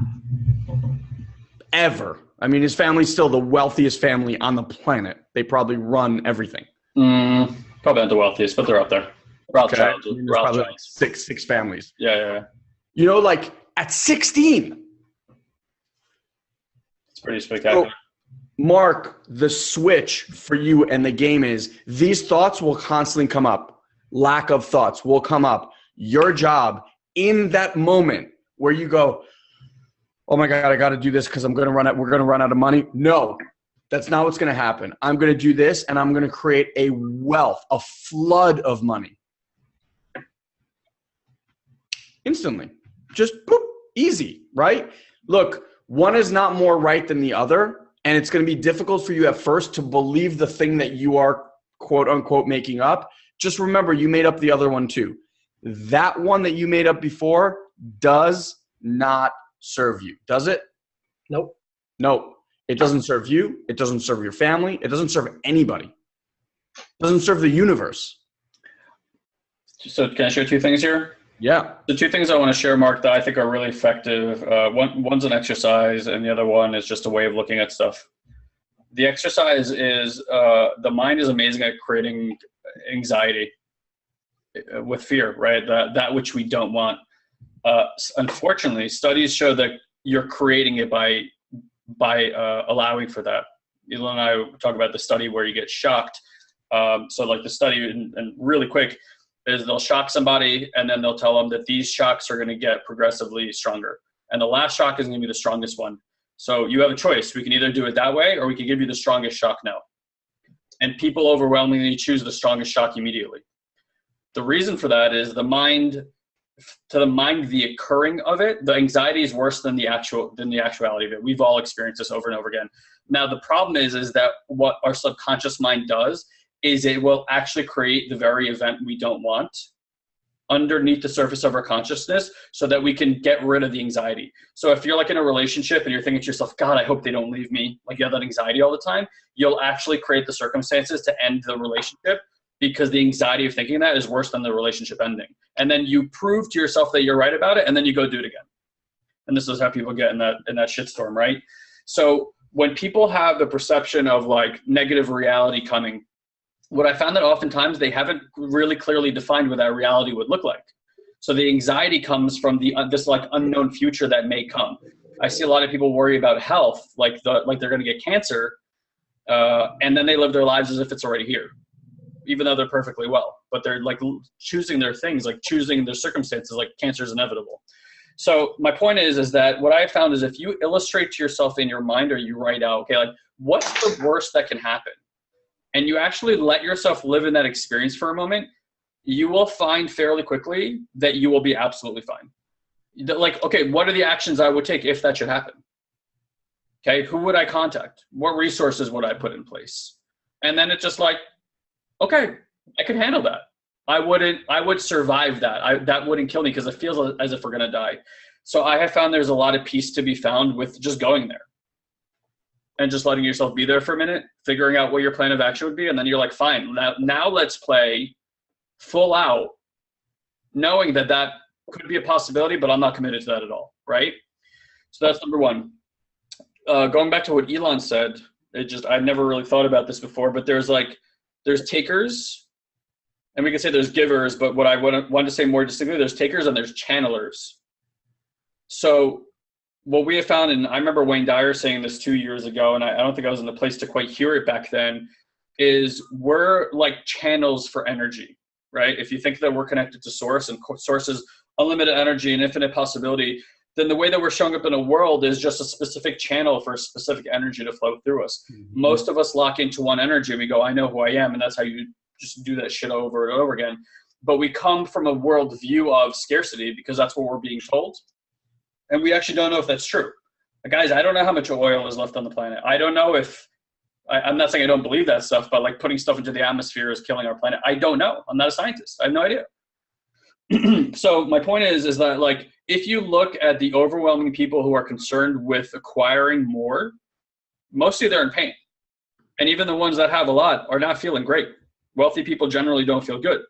ever. I mean, his family's still the wealthiest family on the planet. They probably run everything. Probably not the wealthiest, but they're up there. Rothschild. Okay. I mean, probably like six families. Yeah. You know, like at 16. It's pretty spectacular. So, Mark, the switch for you and the game is these thoughts will constantly come up. Lack of thoughts will come up. Your job in that moment where you go, oh my God, I got to do this because we're going to run out of money. No, that's not what's going to happen. I'm going to do this and I'm going to create a wealth, a flood of money. Instantly. Just boop, easy, right? Look, one is not more right than the other. And it's going to be difficult for you at first to believe the thing that you are, quote unquote, making up. Just remember, you made up the other one too. That one that you made up before does not serve you, does it? Nope. No, it doesn't serve you. It doesn't serve your family. It doesn't serve anybody. It doesn't serve the universe. So can I share two things here? Yeah. The two things I want to share, Mark, that I think are really effective. One's an exercise, and the other one is just a way of looking at stuff. The exercise is the mind is amazing at creating anxiety with fear, right? That which we don't want. Unfortunately, studies show that you're creating it by allowing for that. Elon and I talk about the study where you get shocked. So like the study, and really quick, is they'll shock somebody and then they'll tell them that these shocks are going to get progressively stronger. And the last shock is going to be the strongest one. So you have a choice. We can either do it that way or we can give you the strongest shock now. And people overwhelmingly choose the strongest shock immediately. The reason for that is the occurring of it, the anxiety is worse than the actuality of it. We've all experienced this over and over again. Now, the problem is that what our subconscious mind does is it will actually create the very event we don't want underneath the surface of our consciousness so that we can get rid of the anxiety. So if you're like in a relationship and you're thinking to yourself, God, I hope they don't leave me, like you have that anxiety all the time, you'll actually create the circumstances to end the relationship because the anxiety of thinking that is worse than the relationship ending. And then you prove to yourself that you're right about it, and then you go do it again. And this is how people get in that shitstorm, right? So when people have the perception of like negative reality coming, what I found that oftentimes they haven't really clearly defined what that reality would look like. So the anxiety comes from this like unknown future that may come. I see a lot of people worry about health, like they're going to get cancer, and then they live their lives as if it's already here, even though they're perfectly well. But they're like choosing their things, like choosing their circumstances, like cancer is inevitable. So my point is that what I found is if you illustrate to yourself in your mind or you write out, okay, like what's the worst that can happen? And you actually let yourself live in that experience for a moment, you will find fairly quickly that you will be absolutely fine. Like, okay, what are the actions I would take if that should happen? Okay, who would I contact? What resources would I put in place? And then it's just like, okay, I could handle that. I would survive that. That wouldn't kill me because it feels as if we're gonna die. So I have found there's a lot of peace to be found with just going there. And just letting yourself be there for a minute, figuring out what your plan of action would be, and then you're like, fine, now let's play full out, knowing that could be a possibility, but I'm not committed to that at all, right? So that's number one. Going back to what Elon said, I've never really thought about this before, but there's takers, and we can say there's givers, but what I want to say more distinctly, there's takers and there's channelers. So what we have found, and I remember Wayne Dyer saying this 2 years ago, and I don't think I was in the place to quite hear it back then, is we're like channels for energy, right? If you think that we're connected to source, and source is unlimited energy and infinite possibility, then the way that we're showing up in a world is just a specific channel for a specific energy to flow through us. Mm-hmm. Most of us lock into one energy and we go, I know who I am, and that's how you just do that shit over and over again. But we come from a world view of scarcity because that's what we're being told. And we actually don't know if that's true. Guys, I don't know how much oil is left on the planet. I don't know if, I'm not saying I don't believe that stuff, but like putting stuff into the atmosphere is killing our planet. I don't know. I'm not a scientist. I have no idea. So my point is that like, if you look at the overwhelming people who are concerned with acquiring more, mostly they're in pain. And even the ones that have a lot are not feeling great. Wealthy people generally don't feel good.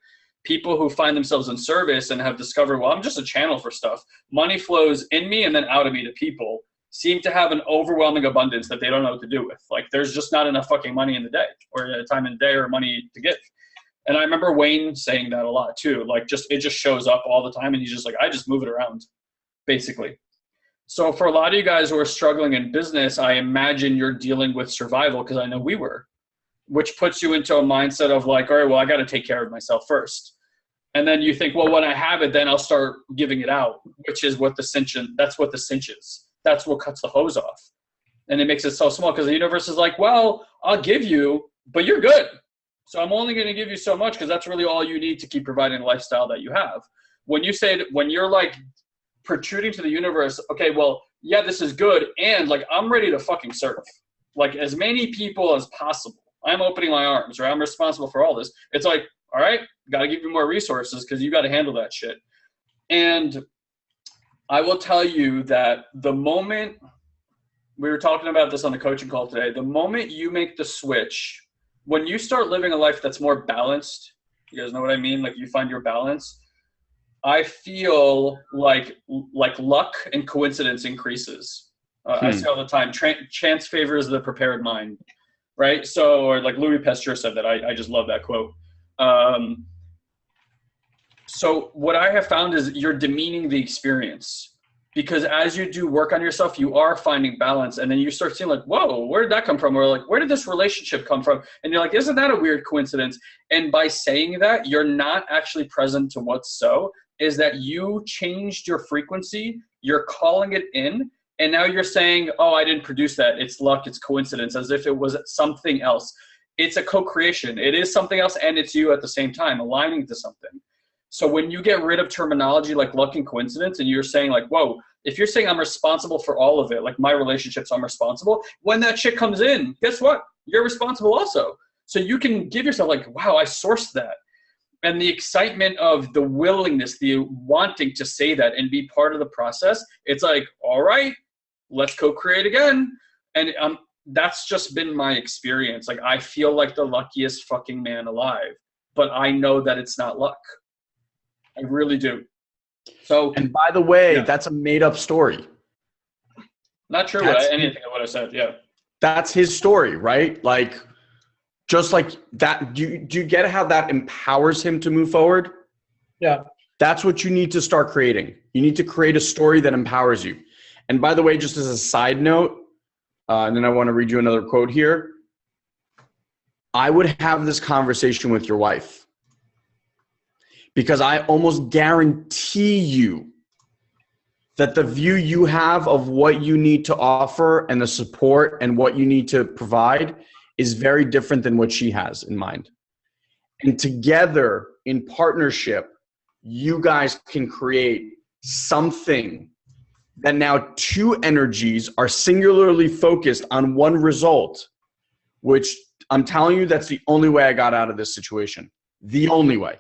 People who find themselves in service and have discovered, well, I'm just a channel for stuff. Money flows in me and then out of me to people, seem to have an overwhelming abundance that they don't know what to do with. Like there's just not enough fucking money in the day or time in the day or money to give. And I remember Wayne saying that a lot too. Like it just shows up all the time and he's just like, I just move it around, basically. So for a lot of you guys who are struggling in business, I imagine you're dealing with survival because I know we were, which puts you into a mindset of like, all right, well, I got to take care of myself first. And then you think, well, when I have it, then I'll start giving it out, which is what that's what the cinch is. That's what cuts the hose off. And it makes it so small because the universe is like, well, I'll give you, but you're good. So I'm only going to give you so much because that's really all you need to keep providing the lifestyle that you have. When you're like protruding to the universe, okay, well, yeah, this is good. And like, I'm ready to fucking serve like as many people as possible. I'm opening my arms, right? I'm responsible for all this. It's like, all right, got to give you more resources because you got to handle that shit. And I will tell you that the moment, we were talking about this on the coaching call today, the moment you make the switch, when you start living a life that's more balanced, you guys know what I mean? Like you find your balance, I feel like luck and coincidence increases. I say all the time, chance favors the prepared mind, right? So, or like Louis Pasteur said that, I just love that quote. So what I have found is you're demeaning the experience. because as you do work on yourself, you are finding balance. And then you start seeing like, whoa, where did that come from? Or like, where did this relationship come from? And you're like, isn't that a weird coincidence? And by saying that, you're not actually present to what's so, is that you changed your frequency, you're calling it in, and now you're saying, oh, I didn't produce that. It's luck, it's coincidence, as if it was something else. It's a co-creation. It is something else, and it's you at the same time, aligning to something. So when you get rid of terminology like luck and coincidence, and you're saying like, whoa, if you're saying I'm responsible for all of it, like my relationships, I'm responsible, when that shit comes in, guess what? You're responsible also. So you can give yourself like, wow, I sourced that. And the excitement of the willingness, the wanting to say that and be part of the process, it's like, all right, let's co-create again. And that's just been my experience. Like, I feel like the luckiest fucking man alive, but I know that it's not luck. I really do. So, and by the way, that's a made up story. Not true. Anything of what I said. Yeah. That's his story, right? Like, just like that. Do you get how that empowers him to move forward? Yeah. That's what you need to start creating. You need to create a story that empowers you. And by the way, just as a side note, and then I want to read you another quote here. I would have this conversation with your wife, because I almost guarantee you that the view you have of what you need to offer and the support and what you need to provide is very different than what she has in mind. And together, in partnership, you guys can create something that now two energies are singularly focused on one result, which I'm telling you, that's the only way I got out of this situation. The only way.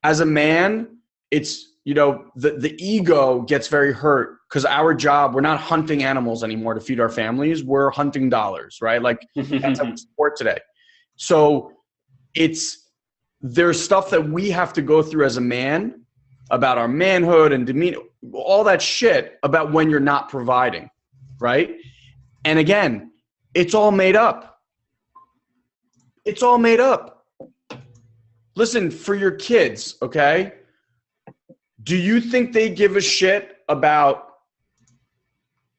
As a man, it's, the ego gets very hurt because our job, we're not hunting animals anymore to feed our families. We're hunting dollars, right? Like, that's how we support today. So there's stuff that we have to go through as a man about our manhood and demeanor, all that shit about when you're not providing, right? And again, it's all made up. It's all made up. Listen, for your kids, okay? Do you think they give a shit about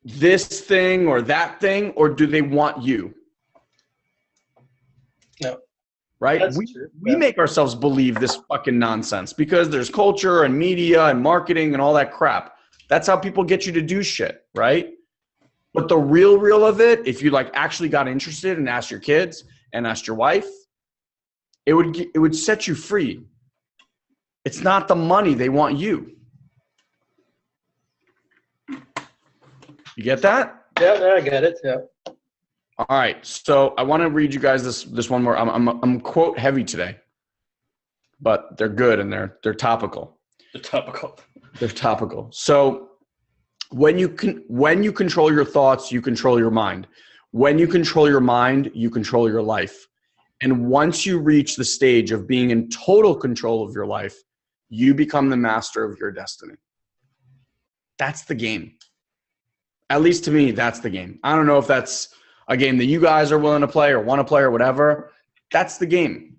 this thing or that thing, or do they want you? No. Right? We make ourselves believe this fucking nonsense because there's culture and media and marketing and all that crap. That's how people get you to do shit, right? But the real of it, if you like actually got interested and asked your kids and asked your wife, it would set you free. It's not the money, they want you. You get that? Yeah, I get it. Yeah. All right, so I want to read you guys this one more. I'm quote heavy today, but they're good and they're topical. They're topical. So when you control your thoughts, you control your mind. When you control your mind, you control your life. And once you reach the stage of being in total control of your life, you become the master of your destiny. That's the game. At least to me, that's the game. I don't know if that's a game that you guys are willing to play or want to play or whatever. That's the game.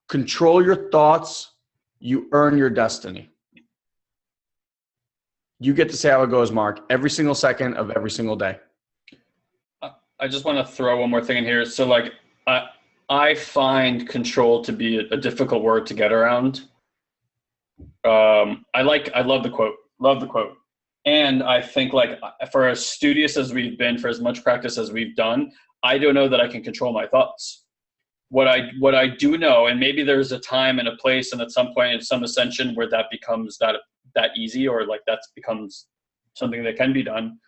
Control your thoughts. You earn your destiny. You get to say how it goes, Mark, every single second of every single day. I just want to throw one more thing in here. So like, I find control to be a difficult word to get around. I love the quote. And I think like for as studious as we've been, for as much practice as we've done, I don't know that I can control my thoughts. What I do know, and maybe there's a time and a place and at some point in some ascension where that becomes that easy, or like that becomes something that can be done.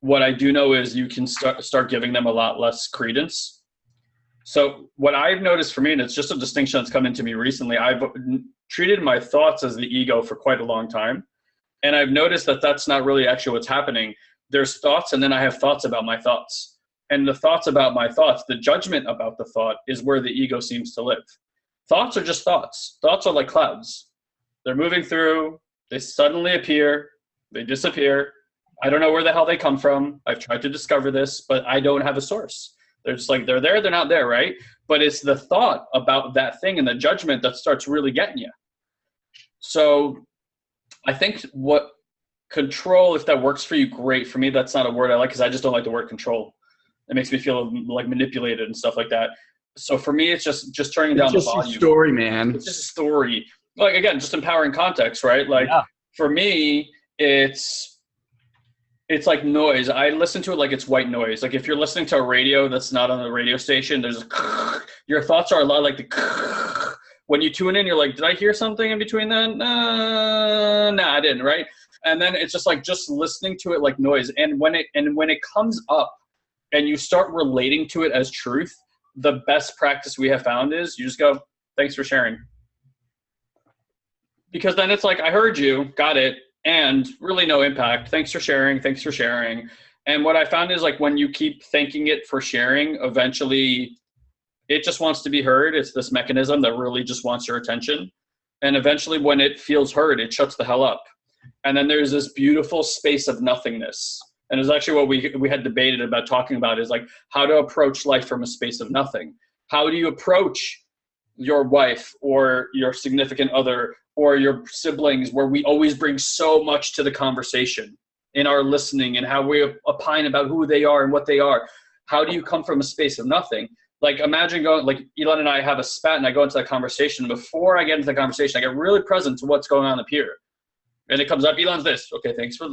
What I do know is you can start giving them a lot less credence. So what I've noticed for me, and it's just a distinction that's come into me recently, I've treated my thoughts as the ego for quite a long time. And I've noticed that that's not really actually what's happening. There's thoughts, and then I have thoughts about my thoughts. And the thoughts about my thoughts, the judgment about the thought is where the ego seems to live. Thoughts are just thoughts. Thoughts are like clouds. They're moving through, they suddenly appear, they disappear. I don't know where the hell they come from. I've tried to discover this, but I don't have a source. They're just like, they're there, they're not there, right? But it's the thought about that thing and the judgment that starts really getting you. So I think what control, if that works for you, great. For me, that's not a word I like because I just don't like the word control. It makes me feel like manipulated and stuff like that. So for me, it's just turning down the volume. It's just a story, man. It's just a story. Like, again, just empowering context, right? Like, for me, it's like noise. I listen to it like it's white noise. Like if you're listening to a radio that's not on the radio station, there's your thoughts are a lot like the when you tune in, you're like, did I hear something in between that? Nah, I didn't, right? And then it's just like just listening to it like noise. And when it comes up and you start relating to it as truth, the best practice we have found is you just go, thanks for sharing. Because then it's like, I heard you, got it, and really no impact. Thanks for sharing. Thanks for sharing. And what I found is like when you keep thanking it for sharing, eventually it just wants to be heard. It's this mechanism that really just wants your attention. And eventually when it feels heard, it shuts the hell up. And then there's this beautiful space of nothingness. And it's actually what we had debated about talking about is like how to approach life from a space of nothing. How do you approach your wife or your significant other or your siblings where we always bring so much to the conversation in our listening and how we opine about who they are and what they are? How do you come from a space of nothing? Like imagine going, like Elon and I have a spat and I go into that conversation. And before I get into the conversation, I get really present to what's going on up here. And it comes up, Elon's this. Okay, thanks for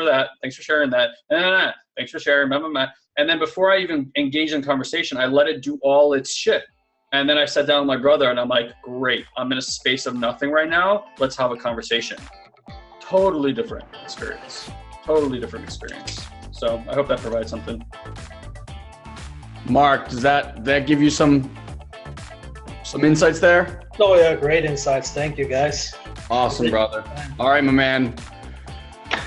that. Thanks for sharing that. And thanks for sharing. And then before I even engage in conversation, I let it do all its shit. And then I sat down with my brother and I'm like, great, I'm in a space of nothing right now. Let's have a conversation. Totally different experience. So I hope that provides something. Mark, does that give you some insights there? Oh yeah, great insights. Thank you, guys. Awesome, brother. All right, my man.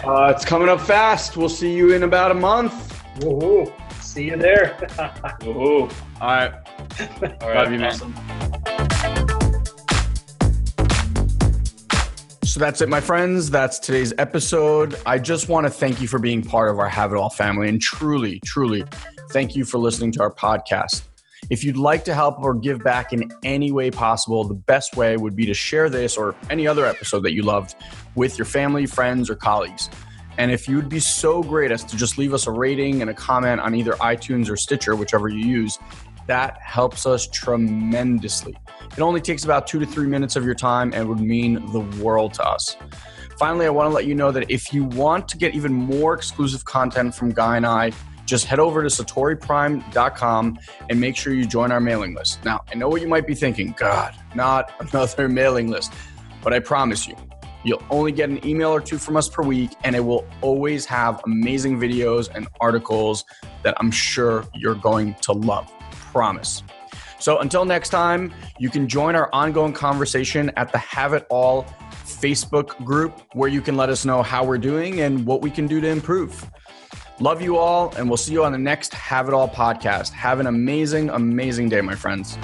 It's coming up fast. We'll see you in about a month. Woohoo. See you there. Woohoo. All right. Love you, man. Awesome. So that's it, my friends. That's today's episode. I just want to thank you for being part of our Have It All family and truly, truly thank you for listening to our podcast. If you'd like to help or give back in any way possible, the best way would be to share this or any other episode that you loved with your family, friends, or colleagues. And if you'd be so great as to just leave us a rating and a comment on either iTunes or Stitcher, whichever you use, that helps us tremendously. It only takes about 2 to 3 minutes of your time and would mean the world to us. Finally, I want to let you know that if you want to get even more exclusive content from Guy and I, just head over to satoriprime.com and make sure you join our mailing list. Now, I know what you might be thinking. God, not another mailing list. But I promise you, you'll only get an email or two from us per week, and it will always have amazing videos and articles that I'm sure you're going to love. Promise. So until next time, you can join our ongoing conversation at the Have It All Facebook group, where you can let us know how we're doing and what we can do to improve. Love you all, and we'll see you on the next Have It All podcast. Have an amazing, amazing day, my friends.